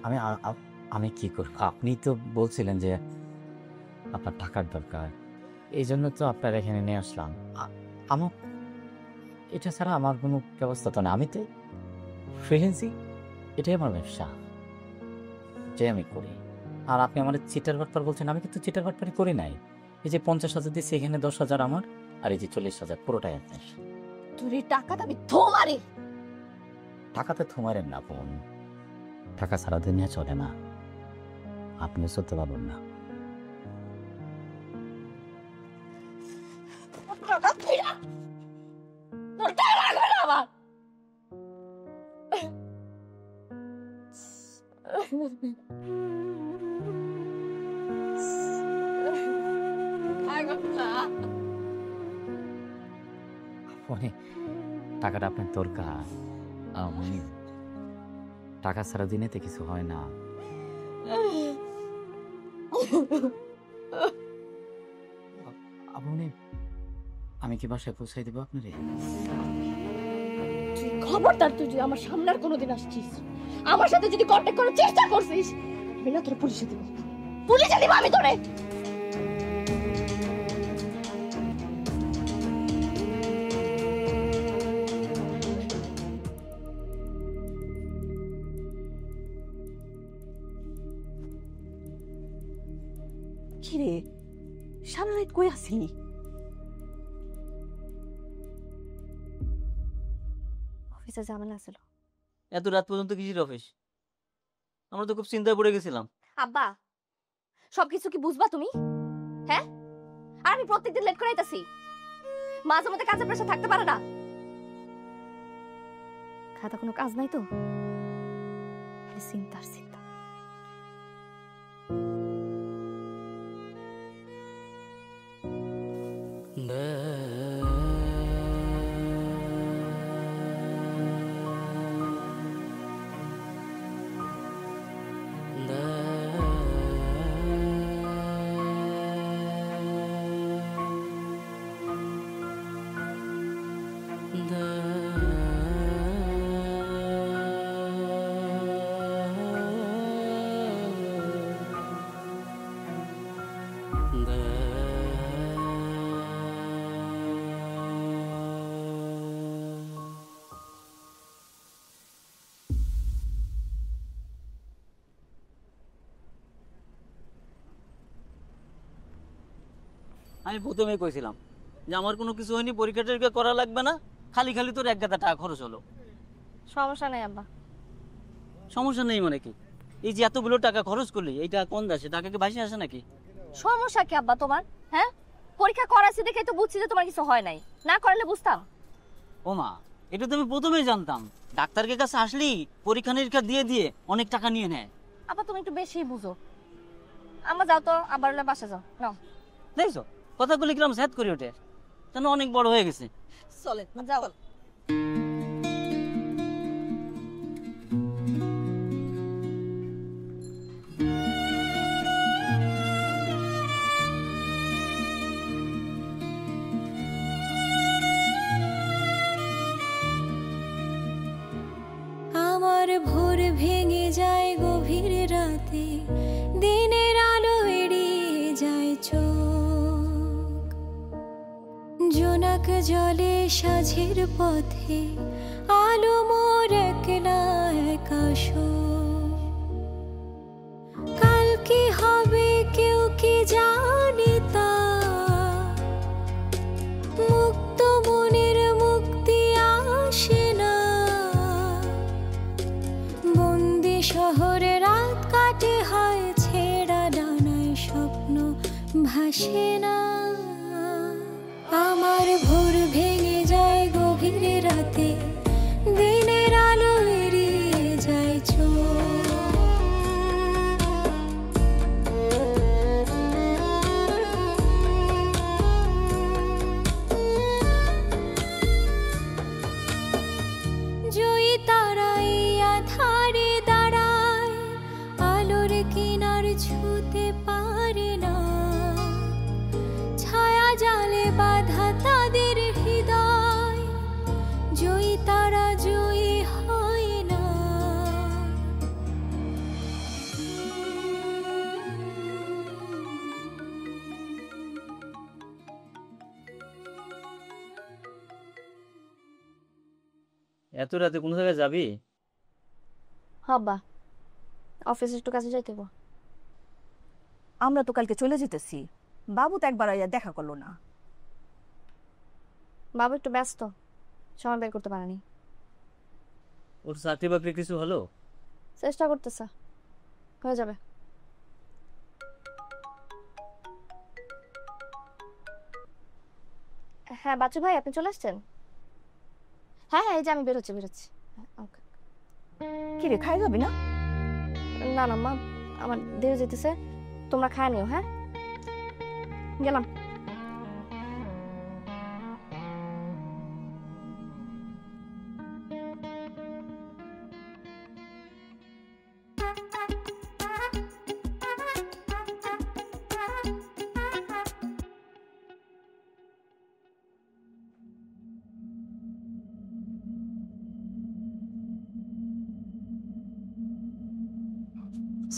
আমি আমি কি করব? আপনি তো বলছিলেন যে আপনার টাকার দরকার, এই জন্য তো আপনার এখানে নিয়ে আসলাম। আমার এটা ছাড়া আমার কোনো ব্যবস্থা তো না। আমি তো ফ্রিল্যান্সিং, এটাই আমার ব্যবসা, যে আমি করি। আর আপনি আমার চিটার বাটপার বলছেন, আমি কিন্তু চিটার বাটপারি করি নাই। এই যে 50,000 দিচ্ছি, এখানে 10,000 আমার, আর এই যে 40,000 পুরোটাই আপনার। তোর এই টাকাটা আমি ধোমারি। টাকাতে থমারেন না বোন, টাকা সারা দুনিয়া চলে না, আপনি চলতে পারবেন না। তোর টাকা লাগবে না আমার। মানে টাকাটা আপনার দরকার, মানে টাকা সারা দিনেতে কিছু হয় না। আপনি, আমি কি বাসায় পৌঁছাই দেবো আপনারে? তুই খবরদার, তুই যদি আমার সামনে আর কোনোদিন আসছিস, আমার সাথে যদি কন্ট্যাক্ট করার চেষ্টা করছিস, আমি না তোর পুলিশে দিব, পুলিশে দিব আমি তোরে। কিরে, সারা রাত কই আসিলি? অফিসে ঝামেলা ছিল। এত রাত পর্যন্ত কিসের অফিস? আমরা তো খুব চিন্তায় পড়ে গেছিলাম। আব্বা, সবকিছু কি বুঝবা তুমি? হ্যাঁ, আর আমি প্রত্যেকদিন লেট করে আইতাছি, মাঝে মধ্যে কাজের প্রেশার থাকতে পারে না। খাতা কোনো কাজ নাই তো, চিন্তার চিন্তা। আমি প্রথমেই কইছিলাম যে আমার কোনো কিছু হয়নি, পরীক্ষা টরীক্ষা করা লাগবে না, খালি খালি তোর 1,000 টাকা খরচ হলো। সমস্যা নেই আব্বা। সমস্যা নেই মানে কি? এই যে এতগুলো টাকা খরচ করলি, এইটা কোন দেশে টাকা কি ভাসি আসে নাকি? সমস্যা কি আব্বা তোমার? হ্যাঁ, পরীক্ষা করাছি দেখে তো বুঝছি যে তোমার কিছু হয় নাই, না করলে বুঝতাম? ও মা, এটা তো আমি প্রথমেই জানতাম। ডাক্তারের কাছে আসলি পরীক্ষা নিরীক্ষা দিয়ে দিয়ে অনেক টাকা নিয়ে নেয়। আব্বা তুমি একটু বেশি বুঝো। আম্মা যাও তো, আবার বাসা যাও। নাও দেখছো কথাগুলি কিরম সেট করে ওঠে, যেন অনেক বড় হয়ে গেছে। চলেন যাও। আমার ভোর ভেঙে যায় গভীর রাতে, দিনের আলো এড়িয়ে যায় চোখ, জোনাক জলে সাঝের পথে আলো মোর একলা একা শোক। কাল কি হবে কেউ কি জানে তা, মুক্ত মনের মুক্তি আসে না, বন্দি শহরে রাত কাটে হয় ছেঁড়া ডানায় স্বপ্ন ভাসে না। আমার ভোর ভেঙে যায় গভীর রাতে, দিনের আলো এড়িয়ে যায় চোখ। জয়ী তারাই আধারে দাঁড়ায়, আলোর কিনার ছুতে পারে না, ছায়া জালে বাঁধা তাদের হৃদয়, জয়ী তারা জয়ী হয় না। এত রাতে কোন জায়গায় যাবি? আব্বা অফিসে একটু কাছে যাইতে হইব। আমরা তো কালকে চলে যেতেছি, বাবু তো একবার আইয়া দেখা করলো না। বাবু একটু ব্যস্ত, সময় বের করতে পারেনি। ওর চাকরি বাকরি কিছু হলো? চেষ্টা করতেছে, হয়ে যাবে। হ্যাঁ বাচ্চু ভাই, আপনি চলে আসছেন? হ্যাঁ হ্যাঁ, এই যে আমি বেরোচ্ছি। Okay. কি রে, খাই যাবি না? না না মা, আমার দেরি যেতেছে, তোমরা খায় নিও। হ্যাঁ, গেলাম।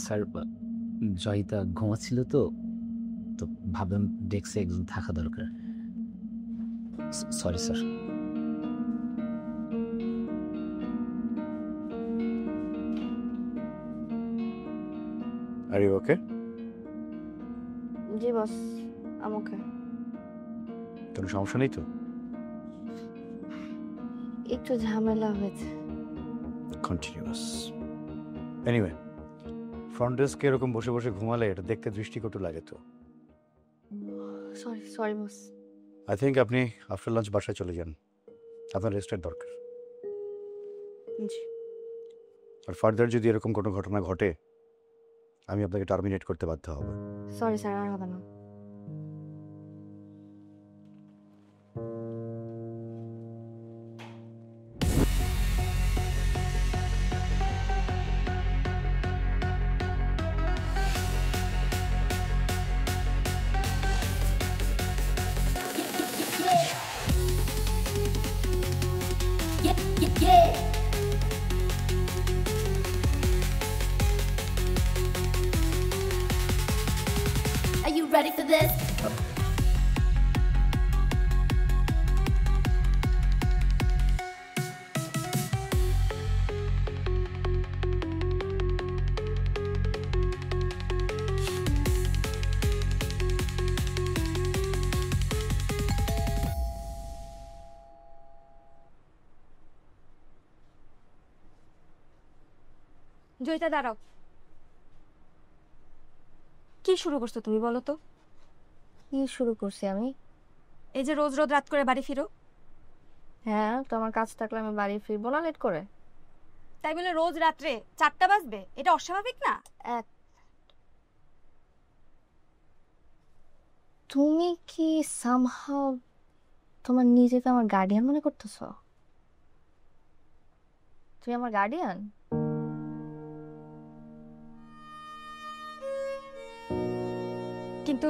স্যার, জয়িতা ঘুমাচ্ছিল তো তো ভাবলাম ডেস্কে একজন থাকা দরকার। Sorry sir. Are you okay? জি বস, আমাকে কোনো সমস্যা নেই তো? একটু ঝামেলা হয়েছে। কন্টিনিউয়াস। এনিওয়ে, ফ্রন্ট ডেস্কে এরকম বসে বসে ঘুমালে এটা দেখতে দৃষ্টিকটু লাগে তো। Sorry boss. আই থিঙ্ক আপনি আফটার লাঞ্চ বাসায় চলে যান, আপনার রেস্টের দরকার। জি। আর ফার্দার যদি এরকম কোনো ঘটনা ঘটে, আমি আপনাকে টার্মিনেট করতে বাধ্য হব। সরি স্যার, আর হবে না। Are you ready জয়িতা দাঁড়াও, কি শুরু করছো তুমি বলো তো? কি শুরু করছি আমি? এই যে রোজ রোজ রাত করে বাড়ি ফিরো। হ্যাঁ, তো আমার কাজ থাকলে আমি বাড়ি ফিরবো না লেট করে? তাই বলে রোজ রাত্রে 4টা বাজবে, এটা অস্বাভাবিক না? তুমি কি সামহাও তোমার নিজেকে আমার গার্ডিয়ান মনে করতেছ? তুমি আমার গার্ডিয়ান? কিন্তু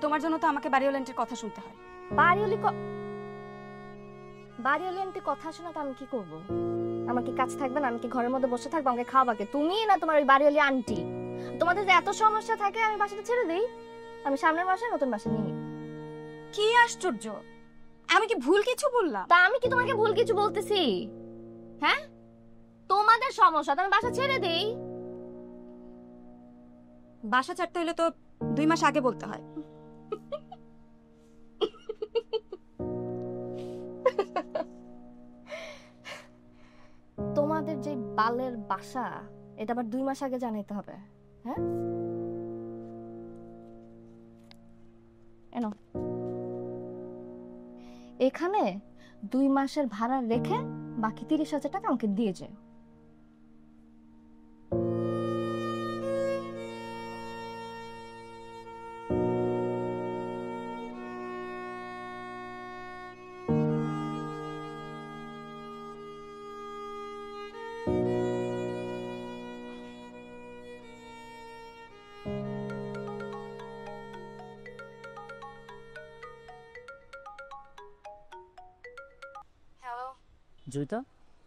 তোমার জন্য তো আমাকে বাড়িওয়ালা আন্টির কথা শুনতে হয়। বাড়িওয়ালি আন্টি কথা শোনা তো আমি কি করব? আমার কি কাজ থাকবে না? আমি কি ঘরের মধ্যে বসে থাকবো? আমাকে খাওয়াবাকে তুমি না তোমার ওই বাড়িওয়ালি আন্টি? তোমাদের যে এত সমস্যা থাকে আমি বাসাটা ছেড়ে দিই, আমি সামনের মাসে নতুন বাসা নিই। কি আশ্চর্য, আমি কি ভুল কিছু বললাম? তা আমি কি তোমাকে ভুল কিছু বলতেছি? হ্যাঁ, তোমাদের সমস্যা তো আমি বাসা ছেড়ে দিই। বাসা ছাড়তে হলে তো 2 মাস আগে বলতে হয়। তোমাদের যে বালের বাসা এটা আবার 2 মাস আগে জানাইতে হবে? হ্যাঁ, এনো এখানে 2 মাসের ভাড়া রেখে বাকি 30,000 টাকা আমাকে দিয়ে যায়। হ্যালো জয়িতা,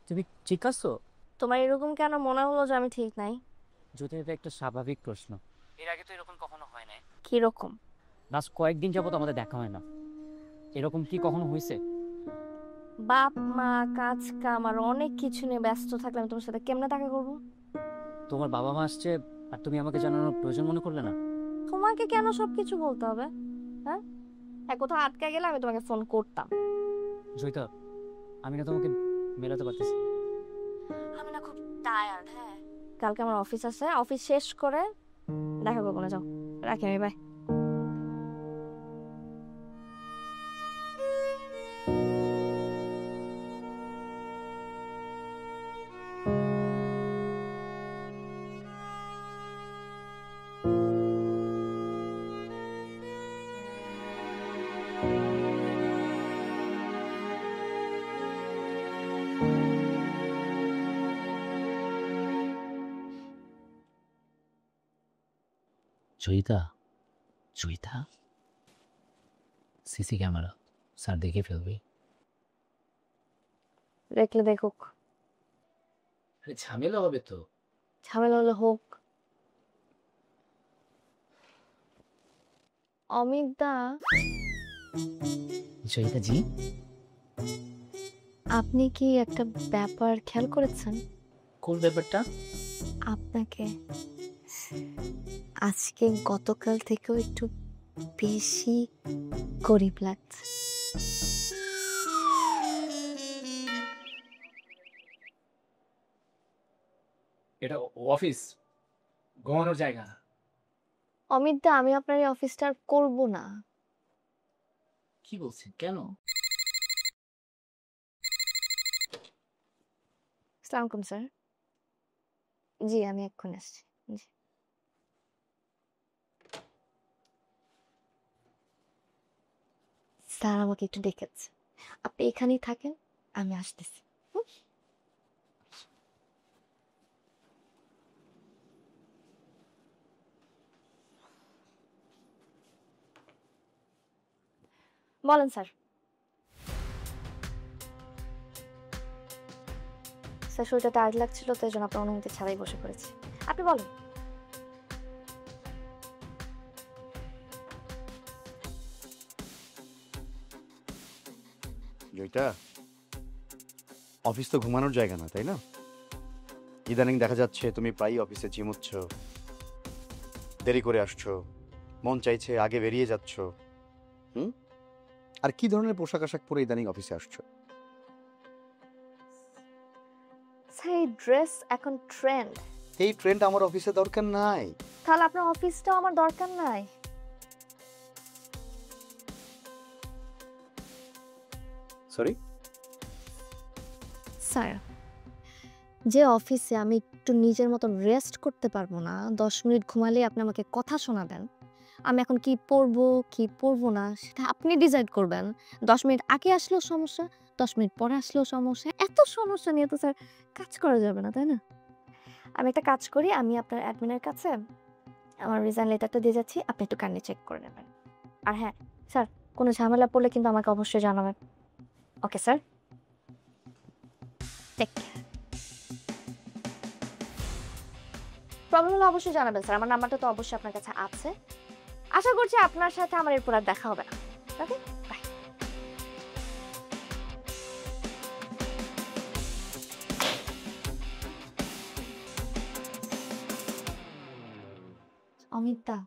তুমি ঠিক আছো? তোমার এরকম কেন মনে হলো যে আমি ঠিক নাই? জয়িতা, এটা একটা স্বাভাবিক প্রশ্ন। এর আগে তো এরকম কখনো হয় নাই। কি রকম? লাস্ট কয়েকদিন যাবত আমাদের দেখা হয় না। এরকম কি কখনো হয়েছে? বাপ মা কাজ কাম আর অনেক কিছু নিয়ে ব্যস্ত থাকলে আমি তোমার সাথে কেমনে দেখা করবো? তোমার বাবা মা আসছে আর তুমি আমাকে জানানোর প্রয়োজন মনে করলে না? তোমাকে কেন সবকিছু বলতে হবে? হ্যাঁ, এক কোথাও আটকে গেলে আমি তোমাকে ফোন করতাম। জয়িতা, আমি না তোমাকে মেলাতে পারতেছি। আমি না খুব টায়ার্ড। হ্যাঁ, কালকে আমার অফিস আছে, অফিস শেষ করে দেখা করবো না। যাও, রাখি আমি, bye. Joyita, Joyita, CC camera sir দেখে ফেলবে। দেখলে দেখুক, আরে ঝামেলা হবে তো। ঝামেলা হলে হোক। অমিত দা, জয়িতা জি, আপনি কি একটা ব্যাপার খেয়াল করেছেন? কোন ব্যাপারটা? আপনাকে আজকে গতকাল থেকেও একটু বেশি গরিব লাগছে। এটা অফিস, ঘুমানোর জায়গা। অমিত দা, আমি আপনার এই অফিসটা আর করবো না। কি বলছেন, কেন? আসসালামু আলাইকুম স্যার। জি, আমি এক্ষুনি আসছি। জি। স্যার আমাকে একটু ডেকেছে, আপনি এখানেই থাকেন, আমি আসতেছি। বলেন স্যার। স্যার, শরীরটা টায়ার্ড লাগছিল তো এই জন্য আপনার অনুমতি ছাড়াই বসে পড়েছি। আপনি বলেন। জয়িতা, অফিস তো ঘুমানোর জায়গা না, তাই না? ইদানিং দেখা যাচ্ছে তুমি প্রায়ই অফিসে ঝিমুচ্ছ, দেরি করে আসছো, মন চাইছে আগে বেরিয়ে যাচ্ছ। আর কি ধরনের পোশাক আশাক পরে ইদানিং অফিসে আসছো? স্যার, এই ড্রেস এখন ট্রেন্ড, এই ট্রেন্ড আমার অফিসে দরকার নাই। তাহলে আপনার অফিসটাও আমার দরকার নাই। সরি, স্যার, যে অফিসে আমি একটু নিজের মতো রেস্ট করতে পারবো না, 10 মিনিট ঘুমালে আপনি আমাকে কথা শোনাবেন, আমি এখন কি পড়বো কি পড়বো না সেটা আপনি ডিসাইড করবেন। 10 মিনিট আগে আসলেও সমস্যা, 10 মিনিট পরে আসলেও সমস্যা। এত সমস্যা নিয়ে তো স্যার কাজ করা যাবে না, তাই না? আমি একটা কাজ করি, আমি আপনার অ্যাডমিনের কাছে আমার রিজাইন লেটারটা দিয়ে যাচ্ছি, আপনি একটু কাইন্ডলি চেক করে নেবেন। আর হ্যাঁ স্যার, কোনো ঝামেলা পড়লে কিন্তু আমাকে অবশ্যই জানাবেন। Okay sir, take care. Problem হলে অবশ্যই জানাবেন স্যার, আমার নাম্বারটা তো অবশ্যই আপনার কাছে আছে। আশা করছি আপনার সাথে আমার এরপর আর দেখা হবে না। ওকে, বাই। অমিতা,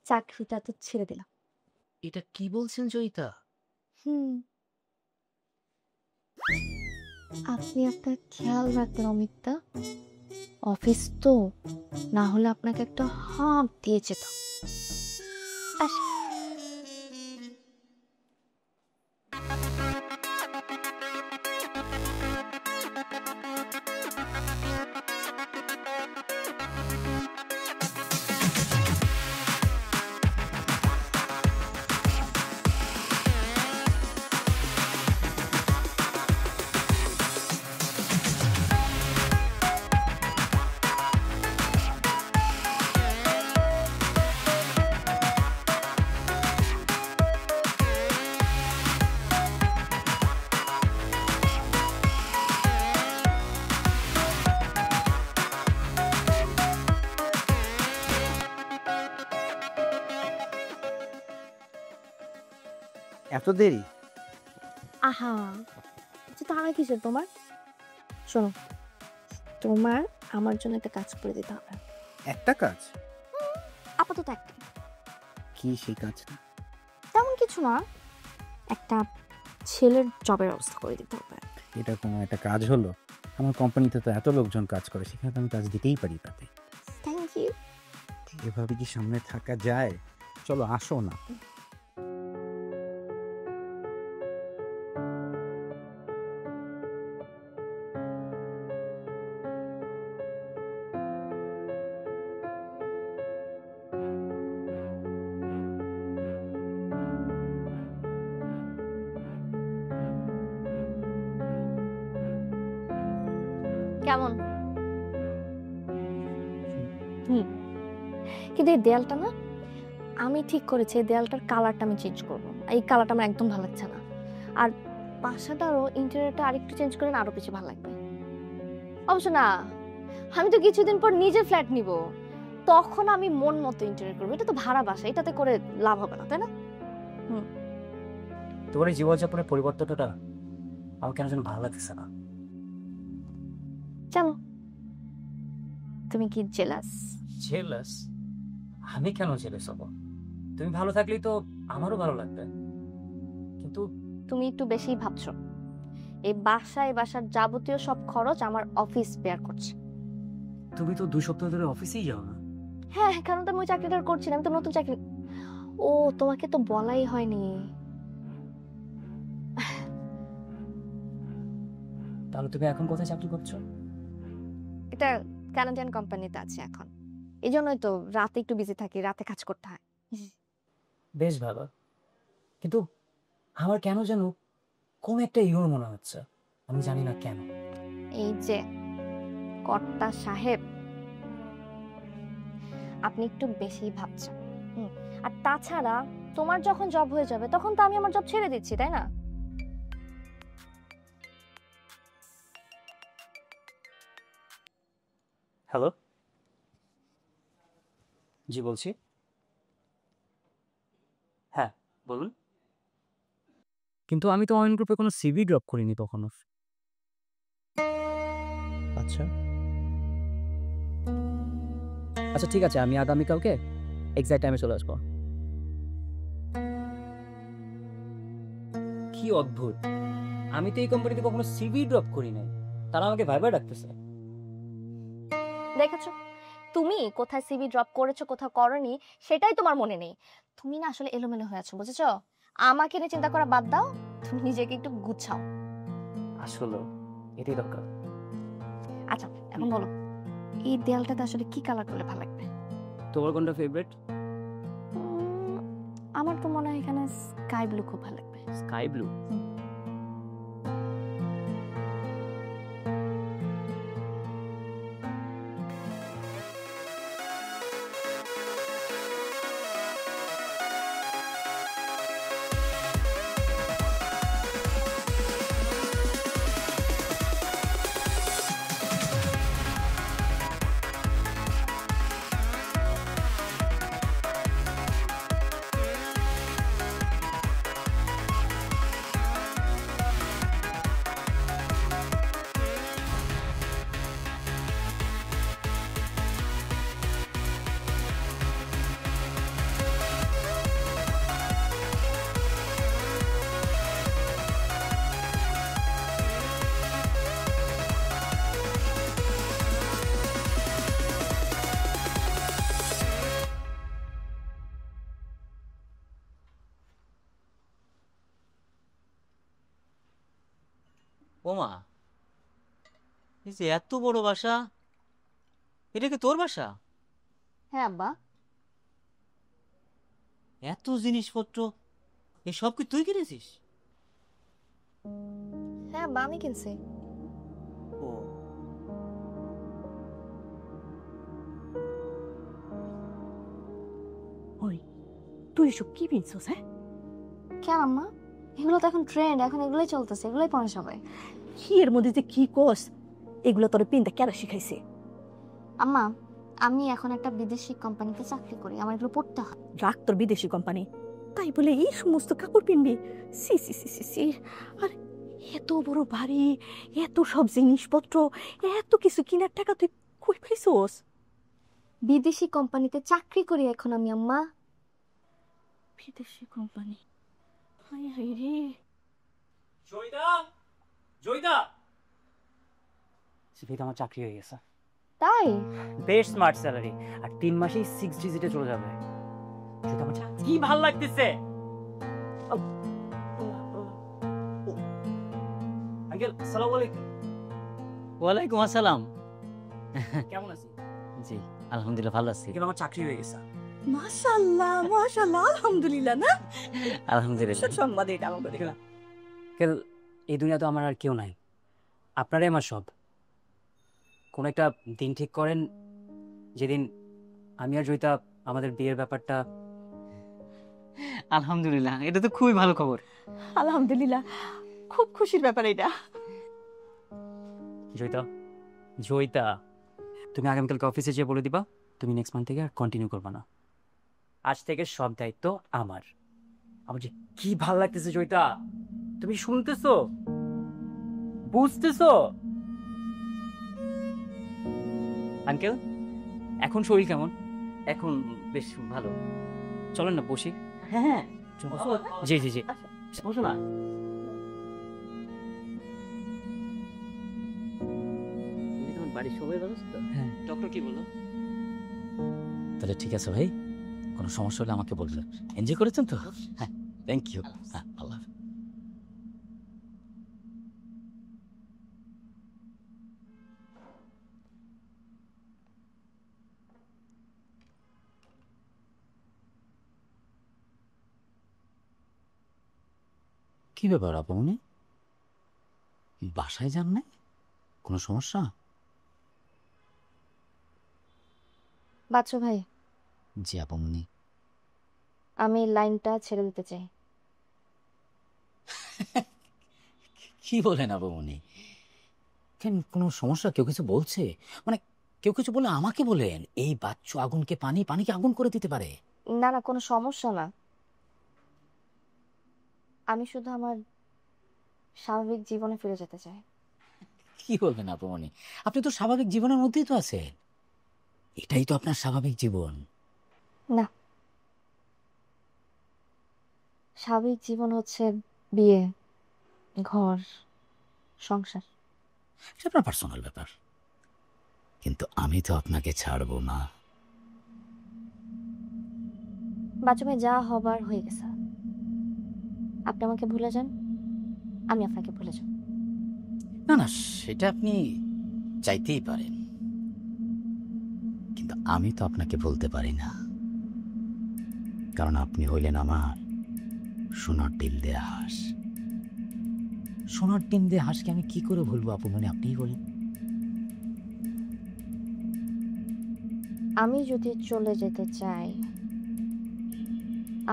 চাকরিটা তো ছেড়ে দিলাম। এটা কি বলছেন জয়িতা? আপনি আপনার খেয়াল রাখবেন অমিতা, অফিস তো, না হলে আপনাকে একটা হাঁপ দিয়ে যেতাম। আসি। এত দেরি? আহা, আচ্ছা তারা কিসের তোমার? শোনো, তোমার আমার জন্য একটা কাজ করে দিতে হবে। একটা কাজ? আপাতত একটা। কি সেই কাজটা? তেমন কিছু না, একটা ছেলের জবের ব্যবস্থা করে দিতে হবে। এটা কোনো একটা কাজ হলো? আমার কোম্পানিতে তো এত লোকজন কাজ করে, সেখানে তো আমি কাজ দিতেই পারি। তাতে থ্যাংক ইউ। এভাবে কি সামনে থাকা যায়? চলো আসো না। কেমন? কিন্তু এই দেয়ালটা না, আমি ঠিক করেছি এই দেয়ালটার কালারটা আমি চেঞ্জ করব। এই কালারটা আমার একদম ভালো লাগছে না। আর বাসাটারও ইন্টেরিয়রটা আরেকটু চেঞ্জ করে আরো বেশি ভালো লাগবে। অবশ্য না, আমি তো কিছুদিন পর নিজের ফ্ল্যাট নিব, তখন আমি মন মতো ইন্টেরিয়র করবো। এটা তো ভাড়া বাসা, এটাতে করে লাভ হবে না, তাই না? তোমার এই জীবনযাপনের পরিবর্তনটা আমার কেন যেন ভালো লাগতেছে না। চলো, তুমি কি জেলাস? জেলাস? আমি কেন জেলাস হব? তুমি ভালো থাকলেই তো আমারও ভালো লাগবে। কিন্তু তুমি একটু বেশি ভাবছো। এই বাসার যাবতীয় সব খরচ আমার অফিস বেয়ার করছে। তুমি তো 2 সপ্তাহ ধরে অফিসেই যাও না। হ্যাঁ, কারণ তো আমি ওই চাকরিটা করছি না, আমি তো নতুন চাকরি। ও, তোমাকে তো বলাই হয়নি। তাহলে তুমি এখন কোথায় চাকরি করছো? এটা কানাডিয়ান কোম্পানিতে আছে এখন, এই জন্যই তো রাতে একটু বিজি থাকি, রাতে কাজ করতে হয়। বেশ ভালো, কিন্তু আমার কেন যেন কোন একটা ইগোর মনে হচ্ছে, আমি জানি না কেন। এই যে কর্তা সাহেব, আপনি একটু বেশি ভাবছেন। আর তাছাড়া তোমার যখন জব হয়ে যাবে তখন তো আমি আমার জব ছেড়ে দিচ্ছি, তাই না? হ্যালো, জি বলছি। হ্যাঁ বলুন। কিন্তু আমি তো অয়ন গ্রুপে কোনো সিভি ড্রপ করিনি কখনো। আচ্ছা আচ্ছা, ঠিক আছে, আমি আগামীকালকে এক্সাক্ট টাইমে চলে আসবো। কি অদ্ভুত, আমি তো এই কোম্পানিতে কখনো সিভি ড্রপ করি নাই, তারা আমাকে ভাইবা ডাকতেছে। দেখেছো, তুমি কোথায় সিভি ড্রপ করেছো কোথাও করনি সেটাই তোমার মনে নেই। তুমি না আসলে এলোমেলো হয়ে আছো, বুঝেছো? আমাকে নিয়ে চিন্তা করা বাদ দাও, তুমি নিজেকে একটু গুছাও। আসলে এটাই দরকার। আচ্ছা এখন বলো, এই দেয়ালটাতে আসলে কি কালার করলে ভালো লাগবে? তোমার কোনটা ফেভারিট? আমার তো মনে হয় এখানে স্কাই ব্লু খুব ভালো লাগবে। Sky blue? ওমা, এই যে এত বড় বাসা, এটা কি তোর বাসা? হ্যাঁ আব্বা। এত জিনিসপত্র, এই সব কি তুই কিনেছিস? হ্যাঁ আব্বা, আমি কিনছি। ও, ওই তুই এসব কি কিনছস? হ্যাঁ, কেন আম্মা? এগুলো তো এখন ট্রেন্ড, এখন এগুলোই চলতেছে, এগুলোই পরে সবাই। কি এর মধ্যে যে কি কোস? এগুলো তোর পিনটা কেন শিখাইছে? আম্মা, আমি এখন একটা বিদেশি কোম্পানিতে চাকরি করি, আমার এগুলো পড়তে হয়। রাখ তোর বিদেশি কোম্পানি, তাই বলে এই সমস্ত কাপড় পিনবি? সি সি সি সি সি। আর এত বড় বাড়ি, এত সব জিনিসপত্র, এত কিছু কিনার টাকা তুই কই পাইছস? বিদেশি কোম্পানিতে চাকরি করি এখন আমি আম্মা। বিদেশি কোম্পানি? হায় হায় রে। জয়দা, জয়দা, সিভিতে আমার চাকরি হয়ে গেছে। তাই? বেশ স্মার্ট স্যালারি, আর 3 মাসেই 6 ডিজিটে চলে যাবে। যেটা আমার কি ভাল লাগতেছে। আঙ্কেল আসসালামু আলাইকুম। ওয়ালাইকুম আসসালাম। কেমন আছেন? জি আলহামদুলিল্লাহ ভালো আছি। আঙ্কেল আমার চাকরি হয়ে গেছে। মাশাআল্লাহ মাশাআল্লাহ, আলহামদুলিল্লাহ। না আলহামদুলিল্লাহ। সংবাদ এটা আমাকে দেখলা। আঙ্কেল এই দুনিয়া তো আমার আর কেউ নাই, আপনারাই আমার সব। কোন একটা দিন ঠিক করেন যেদিন আমি আর জয়িতা আমাদের বিয়ের ব্যাপারটা। আলহামদুলিল্লাহ, এটা তো খুবই ভালো খবর। আলহামদুলিল্লাহ, খুব খুশির ব্যাপার এটা। জয়িতা, জয়িতা, তুমি আগামীকালকে অফিসে যেয়ে বলে দিবা তুমি নেক্সট মান্থ থেকে আর কন্টিনিউ করবা না। আজ থেকে সব দায়িত্ব আমার। আমার যে কি ভাল লাগতেছে জয়িতা, তুমি শুনতেছো, বুঝতেছো? আঙ্কেল এখন শরীর কেমন? এখন বেশ ভালো। চলেন না বসি। হ্যাঁ জি জি জি, বসো না। তোমার বাড়ির সবাই ভালো আছে তো? হ্যাঁ। ডক্টর কি বললো? তাহলে ঠিক আছে ভাই, কোনো সমস্যা হলে আমাকে বলবেন। এনজয় করেছেন তো? হ্যাঁ, থ্যাংক ইউ। হ্যাঁ, আল্লাহ হাফেজ। কি ব্যাপার আপনি বাসায় যান না? কোনো সমস্যা? বাচ্চু ভাই, জি আপনি। আমি লাইনটা ছেড়ে দিতে চাই। কি বলেন আপনি? কেন, কোনো সমস্যা? কেউ কিছু বলছে? মানে কেউ কিছু বলে আমাকে বলেন? এই বাচ্চু আগুনকে পানি, পানিকে আগুন করে দিতে পারে। না না, কোনো সমস্যা না। আমি শুধু আমার স্বাভাবিক জীবনে ফিরে যেতে চাই। কি বলবেন আপনি? আপনি তো স্বাভাবিক জীবনের মধ্যেই তো আছেন। এটাই তো আপনার স্বাভাবিক জীবন। না, স্বাভাবিক জীবন হচ্ছে বিয়ে, ঘর, সংসার। এটা আপনার পার্সোনাল ব্যাপার। কিন্তু আমি তো আপনাকে ছাড়বো না। বাচ্চা ভাই, যা হবার হয়ে গেছে। আপনি আমাকে ভুলে যান, আমি আপনাকে ভুলে যাব। না না, সেটা আপনি চাইতেই পারেন, কিন্তু আমি তো আপনাকে বলতে পারি না, কারণ আপনি হইলেন আমার সোনার ডিম দেয়া হাঁস। সোনার ডিম দেয়া হাঁসকে আমি কি করে ভুলবো আপু, মানে আপনিই বলেন। আমি যদি চলে যেতে চাই,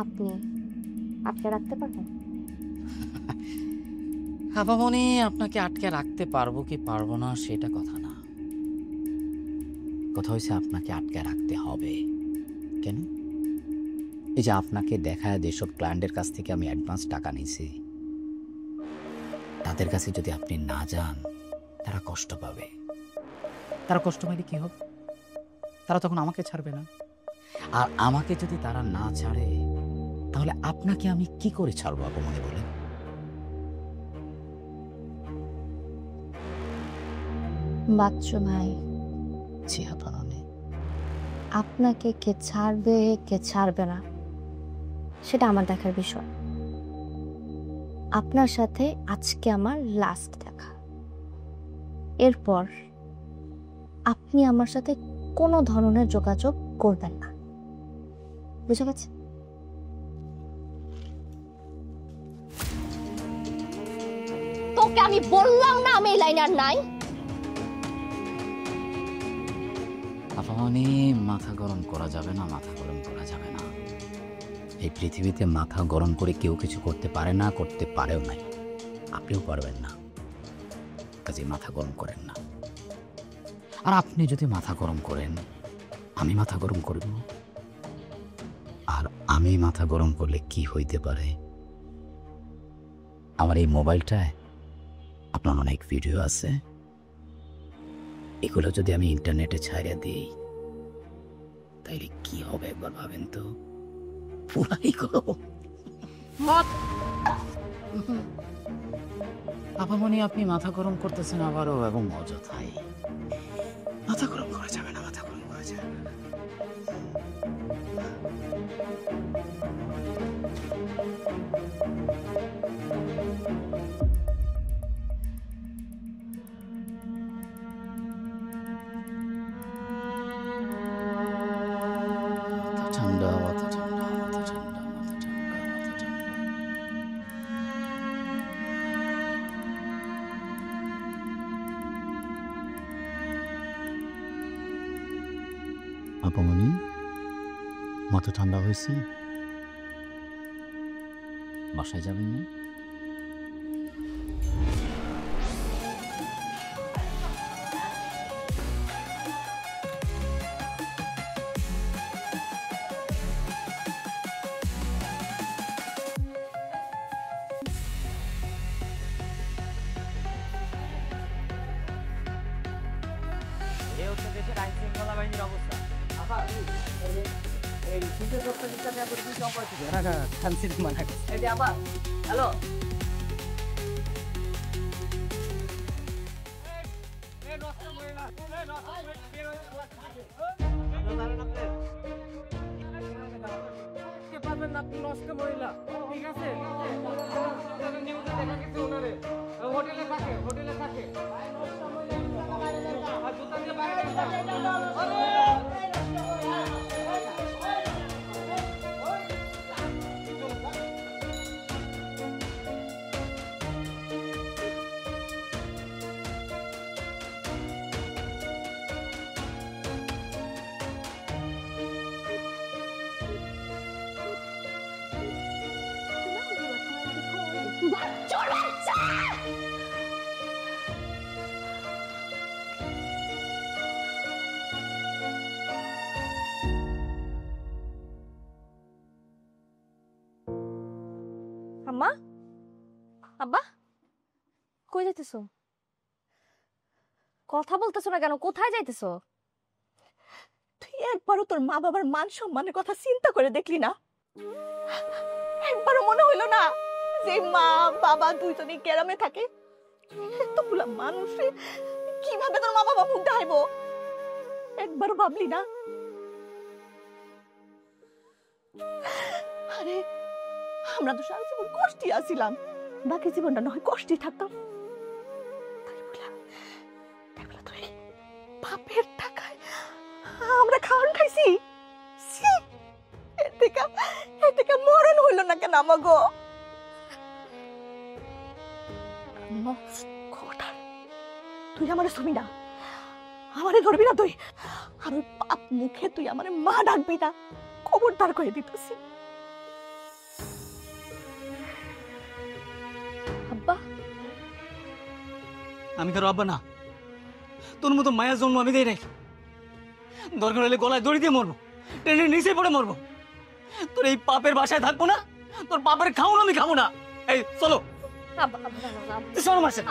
আপনি আটকে রাখতে পারবেন? আপামনি, আপনাকে আটকে রাখতে পারবো কি পারবো না সেটা কথা না, কথা হয়েছে আপনাকে আটকে রাখতে হবে। কেন? এই যে আপনাকে দেখায় যেসব ক্লায়েন্টের কাছ থেকে আমি অ্যাডভান্স টাকা নিয়েছি, তাদের কাছে যদি আপনি না যান, তারা কষ্ট পাবে। তারা কষ্ট পাইলে কি হবে? তারা তখন আমাকে ছাড়বে না, আর আমাকে যদি তারা না ছাড়ে, তাহলে আপনাকে আমি কি করে ছাড়বো আপু, মনে বলে? বাচ্চু ভাই, জি আপামনি। আপনাকে কে ছাড়বে কে ছাড়বে না সেটা আমার দেখার বিষয়। আপনার সাথে আজকে আমার লাস্ট দেখা, এরপর আপনি আমার সাথে কোনো ধরনের যোগাযোগ করবেন না, বুঝে গেছে? তোকে আমি বললাম না আমি এই লাইনে আর নাই। আপামনি, মাথা গরম করা যাবে না, মাথা গরম করা যাবে না। এই পৃথিবীতে মাথা গরম করে কেউ কিছু করতে পারে না, করতে পারেও নাই, আপনিও পারবেন না। কাজে মাথা গরম করেন না। আর আপনি যদি মাথা গরম করেন, আমি মাথা গরম করব, আর আমি মাথা গরম করলে কি হইতে পারে? আমার এই মোবাইলটায় আপনার অনেক ভিডিও আছে, এগুলো যদি আমি ইন্টারনেটে ছাড়িয়ে দিই, তাইলে কি হবে একবার ভাবেন তো। পুরাই গরম। আপামনি, আপনি মাথা গরম করতেছেন আবারও, এবং অযথাই। মাথা গরম করা যাবে না, মাথা গরম করা যাবে না। মাথা ঠান্ডা, মাথা ঠান্ডা, মাথা ঠান্ডা, মাথা ঠান্ডা, মাথা ঠান্ডা। আপামনি, মাথা ঠান্ডা হয়েছে? বাসায় যাবেন না? এই হচ্ছে দেশের আইন শৃঙ্খলা বাহিনীর অবস্থা। হ্যালো, পারবেন না আপনি নষ্ট মহিলা, ঠিক আছে? নিউজে দেখা গেছে ওনারে হোটেলে থাকে, হোটেলে থাকে। আর জুতা দিয়ে বাইরে আম্মা, আব্বা, কই যাইতেছো? কথা বলতেছো না কেন? কোথায় যাইতেছো? তুই একবারও তোর মা বাবার মান সম্মানের কথা চিন্তা করে দেখলি না? একবারও মনে হইলো না যে মা বাবা দুইজনই গ্রামে থাকে, এতগুলা মানুষে কিভাবে তোর মা বাবা মুখ দেখাইবো? একবার ভাবলি না? আরে আমরা তো সারা জীবন কষ্টে আছিলাম, বাকি জীবনটা না হয় কষ্টে থাকতাম। তাই বলে তুই বাপের টাকায় আমরা খাওয়ান খাইছি? এর থেকে মরণ হইল না কেন আমাগো? খবরদার, তুই আমারে ছবি না, আমারে ধরবি না তুই। আর ওই পাপ মুখে তুই আমারে মা ডাকবি না, খবরদার করে দিতেছি। আব্বা, আমি কারো আব্বা না, তোর মতো মায়ের জন্ম আমি দেই নাই। দরকার হলে গলায় দড়ি দিয়ে মরবো, ট্রেনের নিচে পড়ে মরবো। তোর এই পাপের বাসায় থাকবো না, তোর পাপের খাওন আমি খাবো না। এই চলো, চলো মাসে।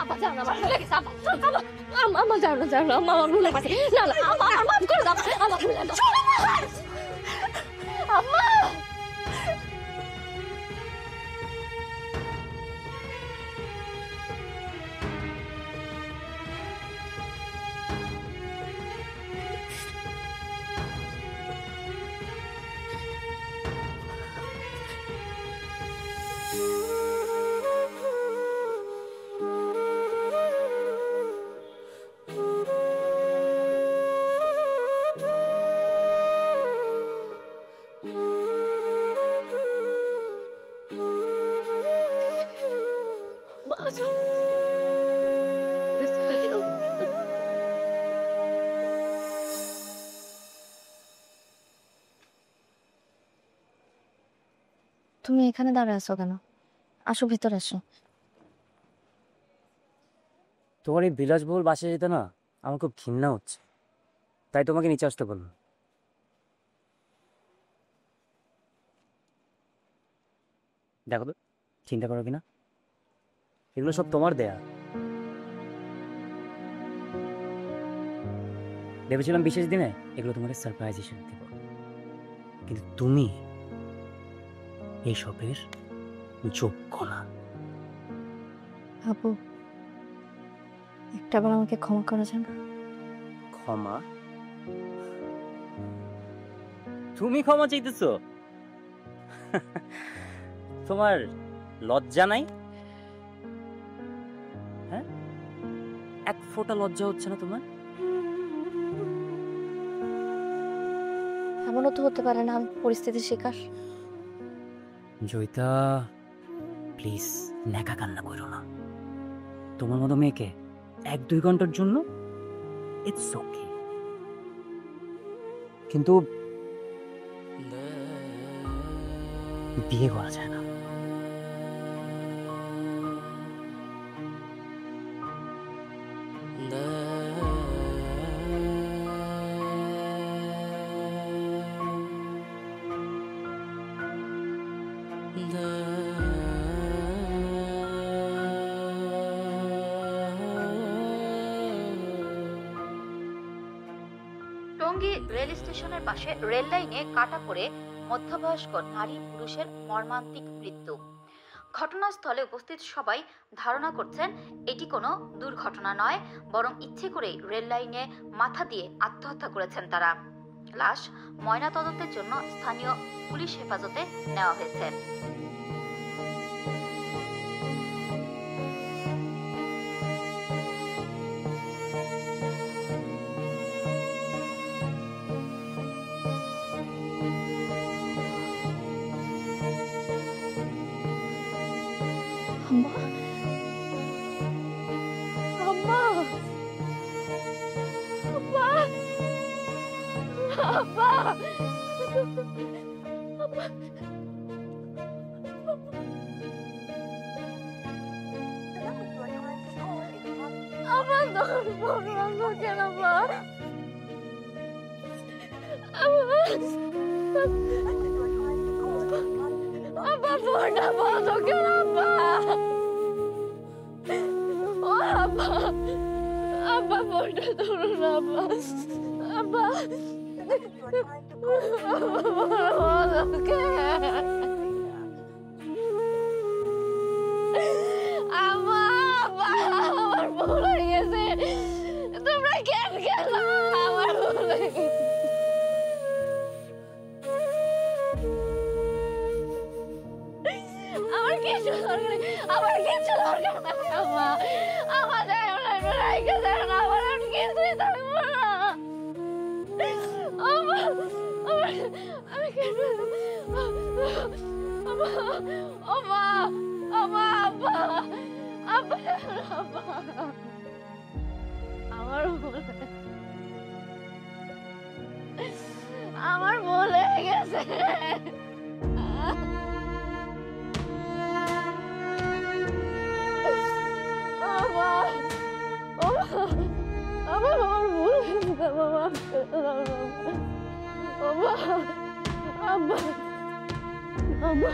তুমি এখানে দাঁড়ায় আছো কেন? আসো, ভিতরে আসো। তোমার এই বিলাসবহুল বাসায় যেতে না আমার খুব ঘৃণা হচ্ছে, তাই তোমাকে নিচে আসতে বললাম। দেখো তো, চিন্তা করো কিনা, এগুলো সব তোমার দেয়া। ভেবেছিলাম বিশেষ দিনে এগুলো তোমাকে সারপ্রাইজ হিসেবে দেব, কিন্তু তুমি এইসবের যোগ্য না। আপু, একটাবার আমাকে ক্ষমা করা যায় না? ক্ষমা? তুমি ক্ষমা চাইতেছো? তোমার লজ্জা নাই? হ্যাঁ, এক ফোঁটা লজ্জা হচ্ছে না তোমার? এমনও তো হতে পারে না আমি পরিস্থিতির শিকার। জয়িতা, প্লিজ নেকা কান্না করো না। তোমার মতো মেয়েকে 1-2 ঘন্টার জন্য ইটস ওকে, কিন্তু বিয়ে করা যায় না। টঙ্গী রেল স্টেশনের পাশে রেল লাইনে কাটা পড়ে মধ্যবয়স্ক নারী পুরুষের মর্মান্তিক মৃত্যু। ঘটনাস্থলে উপস্থিত সবাই ধারণা করছেন এটি কোনো দুর্ঘটনা নয়, বরং ইচ্ছে করেই রেল লাইনে মাথা দিয়ে আত্মহত্যা করেছেন তারা। লাশ ময়নাতদন্তের জন্য স্থানীয় পুলিশ হেফাজতে নেওয়া হয়েছে। তোমরা কেন গেল? আমার রেখে দেন, আমার আর কিছুই থাকবো না। আম্মা, আমি কেন আম্মা, আম্মা, আম্মা, আব্বা, আব্বা, আব্বা, আমার ভুল হয়ে গেছে। আমার ভুল হয়ে গেছে বাবা। আব্বা, আব্বা,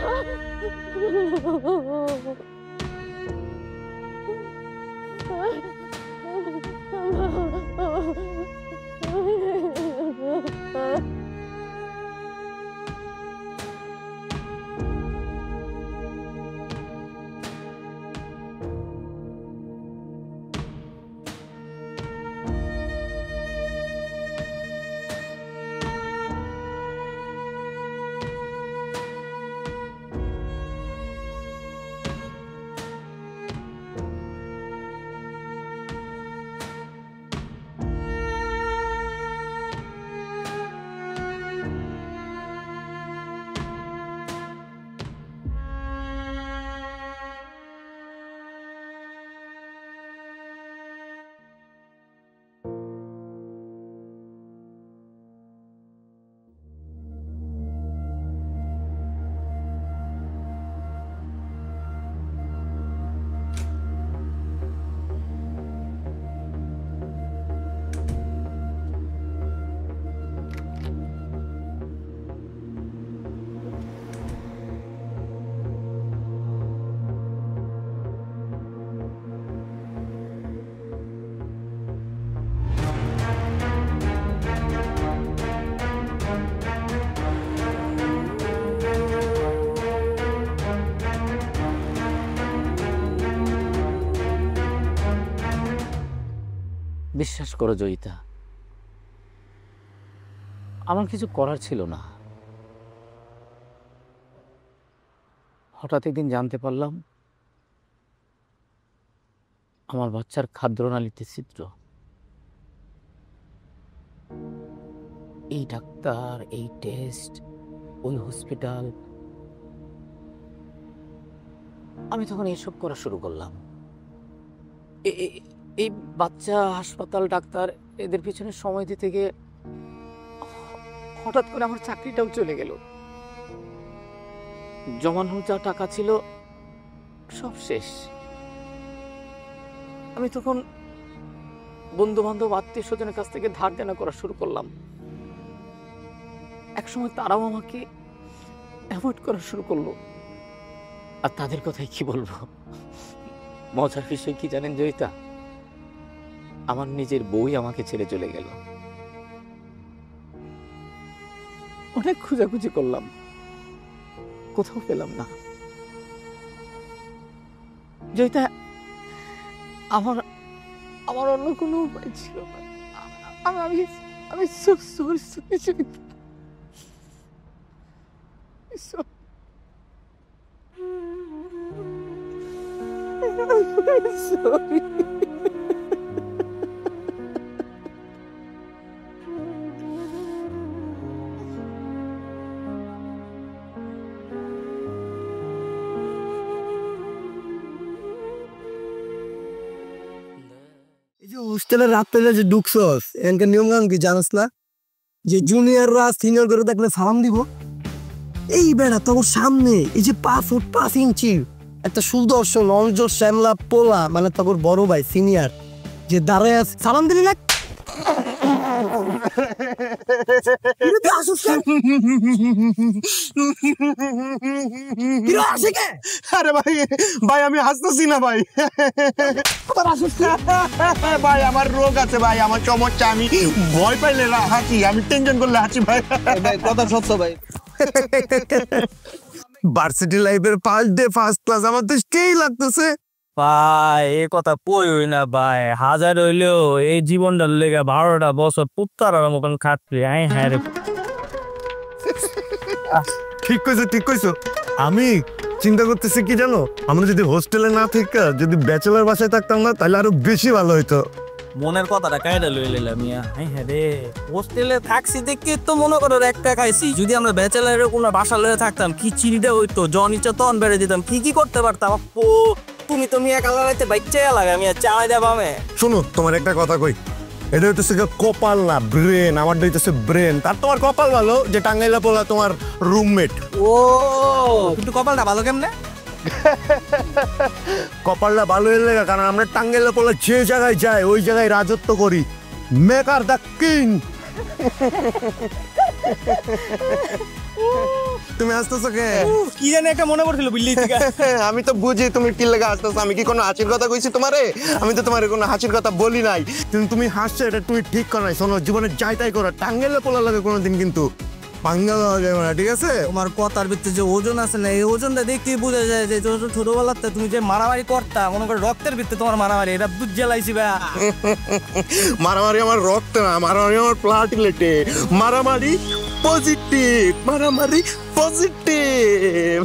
বিশ্বাস করো জয়িতা, আমার কিছু করার ছিল না। হঠাৎ একদিন জানতে পারলাম আমার বাচ্চার খাদ্যনালীতে ছিদ্র। এই ডাক্তার, এই টেস্ট, ওই হসপিটাল, আমি তখন এইসব করা শুরু করলাম। এই বাচ্চা, হাসপাতাল, ডাক্তার, এদের পিছনে সময় দিতে গিয়ে হঠাৎ করে আমার চাকরিটাও চলে গেল। জমানো যা টাকা ছিল সব শেষ। আমি তখন বন্ধু বান্ধব, আত্মীয় স্বজনের কাছ থেকে ধার দেনা করা শুরু করলাম। একসময় তারাও আমাকে অ্যাভয়েড করা শুরু করলো। আর তাদের কথাই কি বলবো, মজার বিষয় কি জানেন জয়িতা, আমার নিজের বউই আমাকে ছেড়ে চলে গেল। অনেক খোঁজাখুঁজি করলাম, কোথাও পেলাম না। জয়িতা, আমার আমার অন্য কোনো উপায় ছিল না। আমি সরি জয়িতা, সরি। হোস্টেলের রাত পেলে যে ঢুকছস, এখানকার নিয়ম কানুন কি জানাস না? যে জুনিয়ররা সিনিয়র করে দেখলে সালাম দিব। এই বেড়া তোর সামনে এই যে 5 ফুট 5 ইঞ্চি একটা সুদর্শন অঞ্জর শ্যামলা পোলা, মানে তোর বড় ভাই সিনিয়র যে দাঁড়ায় আছে, সালাম দিলি না? আরে ভাই ভাই আমি হাসতেছি না ভাই। ভাই আমার রোগ আছে ভাই, আমার সমস্যা, আমি ভয় পাইলে হাঁচি, আমি টেনশন করলে হাঁচি ভাই। কথা সত্য ভাই। ভার্সিটি লাইফের ফার্স্ট ডে ফার্স্ট ক্লাস, আমার তো সেই লাগতেছে ভাই। এ কথা কই না ভাই, হাজার হইলেও এই জীবনটার লেগে 12টা বছর পুত্তার মতন খাটছি। হ্যাঁ রে, ঠিক কইছো। আমি চিন্তা করতেছি কি জানো, আমরা যদি হোস্টেলে না থেকে যদি ব্যাচেলার বাসায় থাকতাম না, তাহলে আরো বেশি ভালো হইতো। মনের কথাটা কাইডা লই লইলাম মিয়া। হ্যাঁ রে, হোস্টেলে থাকছি দেখে তো মনে করো একটা খাইছি। যদি আমরা ব্যাচেলারের কোনো বাসা লয়ে থাকতাম, কি চিনিটা হইতো, জন ইচ্ছা তখন বেড়ে দিতাম, কি করতে পারতাম। তুমি তো মিয়া কালারাইতে বাইচ্চা লাগে মিয়া, চালাই দেবা মে। শোনো, তোমার একটা কথা কই, এটা হইতেছে কপাল না ব্রেন, আমারটা হইতেছে ব্রেন। তার তোমার কপাল ভালো যে টাঙ্গাইলা পোলা তোমার রুমমেট। ও কিন্তু কপালটা ভালো কেমনে? কপালটা ভালো হয়ে লাগে কারণ আমরা টাঙ্গাইলা পোলা যে জায়গায় যাই ওই জায়গায় রাজত্ব করি, মেকার দ্য কিং। তুমি হাসতেছো কে? কি জানি একটা মনে পড়ছিল বিল্লি থেকে। আমি তো বুঝি তুমি কি লাগা হাসতেছো। আমি কি কোনো হাসির কথা কইছি তোমারে? আমি তো তোমার কোনো হাসির কথা বলি নাই, কিন্তু তুমি হাসছো, এটা তুমি ঠিক করো নাই। শোনো, জীবনে যাই তাই করো, টাঙ্গাইলা পোলা লাগে কোনোদিন কিন্তু পাঙ্গা দেওয়া যাবে না, ঠিক আছে? তোমার কথার ভিতরে যে ওজন আছে না, এই ওজনটা দেখতেই বোঝা যায় যে ছোটবেলাতে তুমি যে মারামারি করতা, মনে করো রক্তের ভিতরে তোমার মারামারি, এটা বুঝে লাইছি ভাই। মারামারি আমার রক্ত না, মারামারি আমার প্লাটিলেটে। মারামারি পজিটিভ, মারামারি পজিটিভ।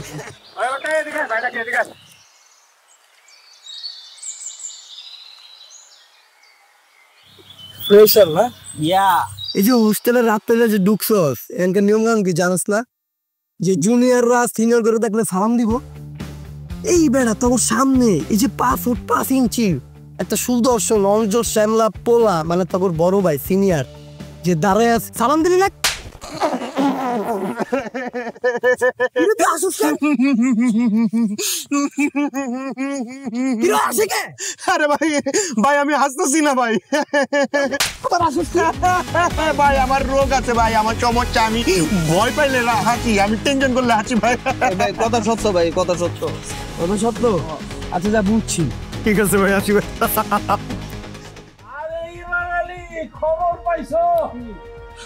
প্রেশার না? ইয়া, এই যে হোস্টেলের রাত পেলে যে ঢুকছস, এখানকার নিয়ম কানুন কি জানাস না? যে জুনিয়ররা সিনিয়র করে দেখলে সালাম দিব। এই বেড়া তোর সামনে এই যে 5 ফুট 5 ইঞ্চি একটা সুদর্শন অঞ্জর শ্যামলা পোলা, মানে তোর বড় ভাই সিনিয়র যে দাঁড়ায় আছে, সালাম দিলি না? আরে ভাই, ভাই আমি হাসতেছি না ভাই। ভাই আমার রোগ আছে ভাই, আমার সমস্যা, আমি ভয় পাইলে হাসি, আমি টেনশন করলে হাসি ভাই। কথা সত্য ভাই, কথা সত্য, কথা সত্য। আচ্ছা যা বুঝছি, ঠিক আছে ভাই, আসি ভাই। আরে ইমালি, খবর পাইছো?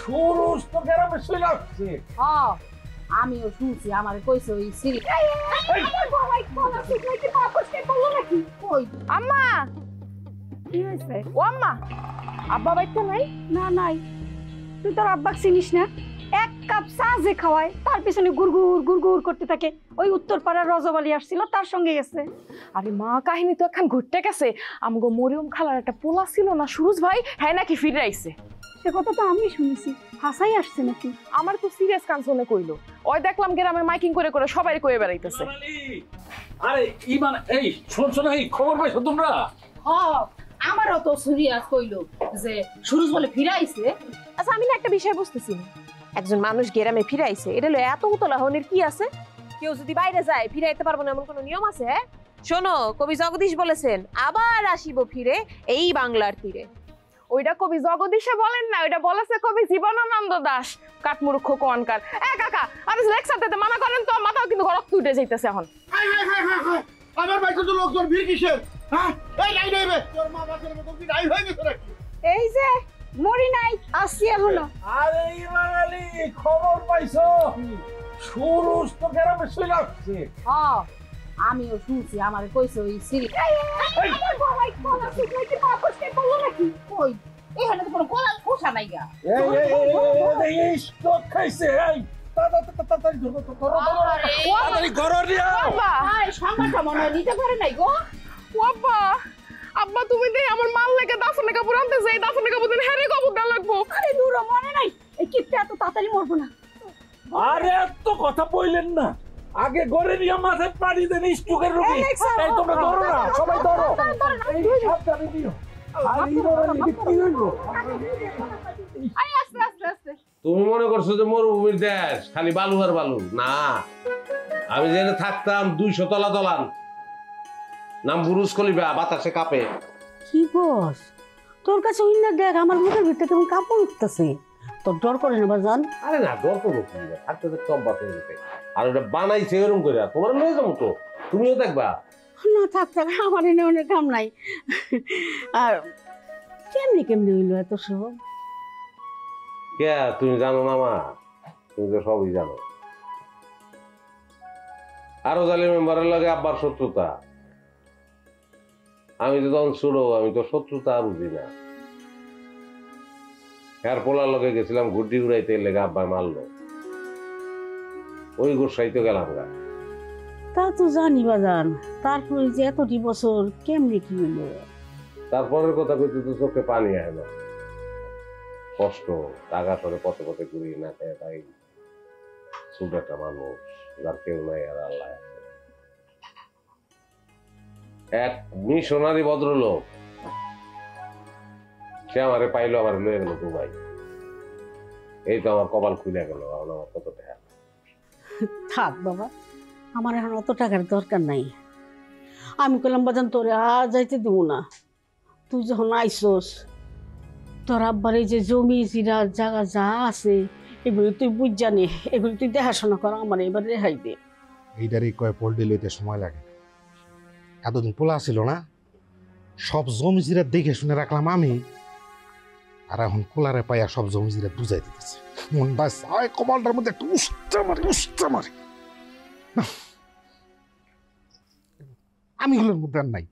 সুরজ তো গ্রামে চলে আসছে। হ্যাঁ, আমিও শুনছি, আমারে কইছে ওই সিরি। আম্মা কি হয়েছে? ও আম্মা, আব্বা বাইতে নাই? না নাই, তুই তোর আব্বাক চিনিস না? এক কাপ চা যে খাওয়ায় তার পিছনে গুড়গুড় গুড়গুড় করতে থাকে। ওই উত্তরপাড়ার রজবালি আসছিল, তার সঙ্গে গেছে। আরে মা, কাহিনী তো এখন ঘুরতে গেছে। আমগো মরিয়ম খালার একটা পোলা ছিল না সুরজ ভাই, হ্যাঁ নাকি ফিরে আইছে। সে কথা তো আমি শুনেছি, হাসাই আসছে নাকি? আমার তো সিরিয়াস কানসনে কইলো। ওই দেখলাম গ্রামে মাইকিং করে করে সবাই কয়ে বেড়াইতেছে। আরে ইমান, এই শুনছো না, এই খবর পাইছো তোমরা? হ্যাঁ, আমারও তো সিরিয়াস কইলো যে সুরজ বলে ফিরে আইছে। আচ্ছা, আমি না একটা বিষয় বুঝতেছি না, একজন মানুষ গ্রামে ফিরে আইছে, এটা হলো এত উতলা হনের কি আছে? কেউ যদি বাইরে যায় ফিরে আইতে পারবো না এমন কোনো নিয়ম আছে? শোনো, কবি জগদীশ বলেছেন, আবার আসিব ফিরে এই বাংলার তীরে। ওইটা কবি জগদীশে বলেন না, ওইটা বলেছে কবি জীবনানন্দ দাশ। কাঠমূর্খ কোয়ানকার। কাকা, আরে লেকচার দিতে মানা করেন তো, মাথাও কিন্তু রক্ত উঠে যাইতেছে এখন। আমার ভাই কত লোকজন ভিড় কিসের? হ্যাঁ, এই নাই নেবে তোর মা বাসের মতো কি নাই হয়ে গেছে নাকি? এই যে মরি নাই, আসছি এখনো। আরে ইমালি, খবর পাইছো? সুরজ তো গ্রামে চলে আসছে। হ্যাঁ, আমিও শুনছি, আমারে কইছে ওই সিরি। কই এখানে তো কোনো কলা খোসা নাই গা। এই স্টক খাইছে। এই তাড়াতাড়ি ধরো তো, করো তাড়াতাড়ি করো রিয়া। ভাই সংবাদটা মনে হয় নিতে পারে নাই গো। আব্বা, আব্বা তুমি দেই আমার মাল লেগে দাফনে কাপড় আনতে যাই, দাফনে কাপড় দিন হেরে কাপড় দেওয়া লাগবো। আরে দূর, মনে নাই এই কিপটা এত তাড়াতাড়ি মরবো না। আরে এত কথা বললেন না, আগে গড়ে নিয়ে মাথায় পানি দেন স্ট্রোকের রোগী। এই তোমরা ধরো না, সবাই ধরো। এই সাবধানে দিও। আর ইমালি কি হইলো? আই আস্তে আস্তে আস্তে। তুমি মনে করছো যে মরুভূমির দেশ, খালি বালু আর বালু না। আমি যেখানে থাকতাম 200 তলা দলান, নাম বুরুজ খলিফা, বাতাসে কাঁপে। কি বস, তোর কাছে উইন্না দেখ, আমার মুখের ভিতরে কেমন কাপড় উঠতেছে। তোর ডর করে না বাজান? আরে না, ডর করবো কি, থাকতে থাকতে অভ্যাস হয়ে যেতে। আর ওটা বানাইছে এরকম করে, তোমার লয়ে যাবো তো, তুমিও দেখবা। না থাক থাক, আমার এনে অনেক কাম নাই। আর কেমনি কেমনি হইলো এত সব? কে, তুমি জানো না মা? তুমি তো সবই জানো। আরো জালি মেম্বারের লাগে আব্বার শত্রুতা। আমি তো তখন ছোট, আমি তো শত্রুতা বুঝি না। এর পোলার লগে গেছিলাম গুড্ডি উড়াইতে, লেগে আব্বা মারলো, ওই গোসাইতে গেলাম গা। তা তো জানি বাজান, তারপরে যে এতটি বছর কেমনি কি হইলো? তারপরের কথা কইতে তো চোখে পানি আয় না। কষ্ট, টাকা সরে পথে পথে ঘুরি না খেয়ে তাই ছোট একটা মানুষ, যার কেউ নাই আর আল্লাহ আছে। এক মিশনারি ভদ্রলোক, সে আমারে পাইলো, আমার লয়ে গেল দুবাই। এই তো আমার কপাল খুলে গেল, এখন আমার কত টাকা। থাক বাবা, আমার এখন অত টাকার দরকার নাই। আমি কইলাম বাজান তোরে আর যাইতে দিব না। তুই যখন আইসোস, তোর আব্বার এই যে জমি জিরা জায়গা যা আছে এগুলো তুই বুঝ জানি, এগুলো তুই দেখাশোনা কর, আমার এবার রেহাই দে। এইটারই কয় পোল্ট্রি লইতে সময় লাগে। এতদিন পোলা ছিল না, সব জমি জিরা দেখে শুনে রাখলাম আমি, আর এখন কোলারে পাইয়া সব জমি জিরা বুঝাই দিতেছে। মন বাস আয় কপালটার মধ্যে একটু উস্তা মারে। আমি হলের মধ্যে আর নাই।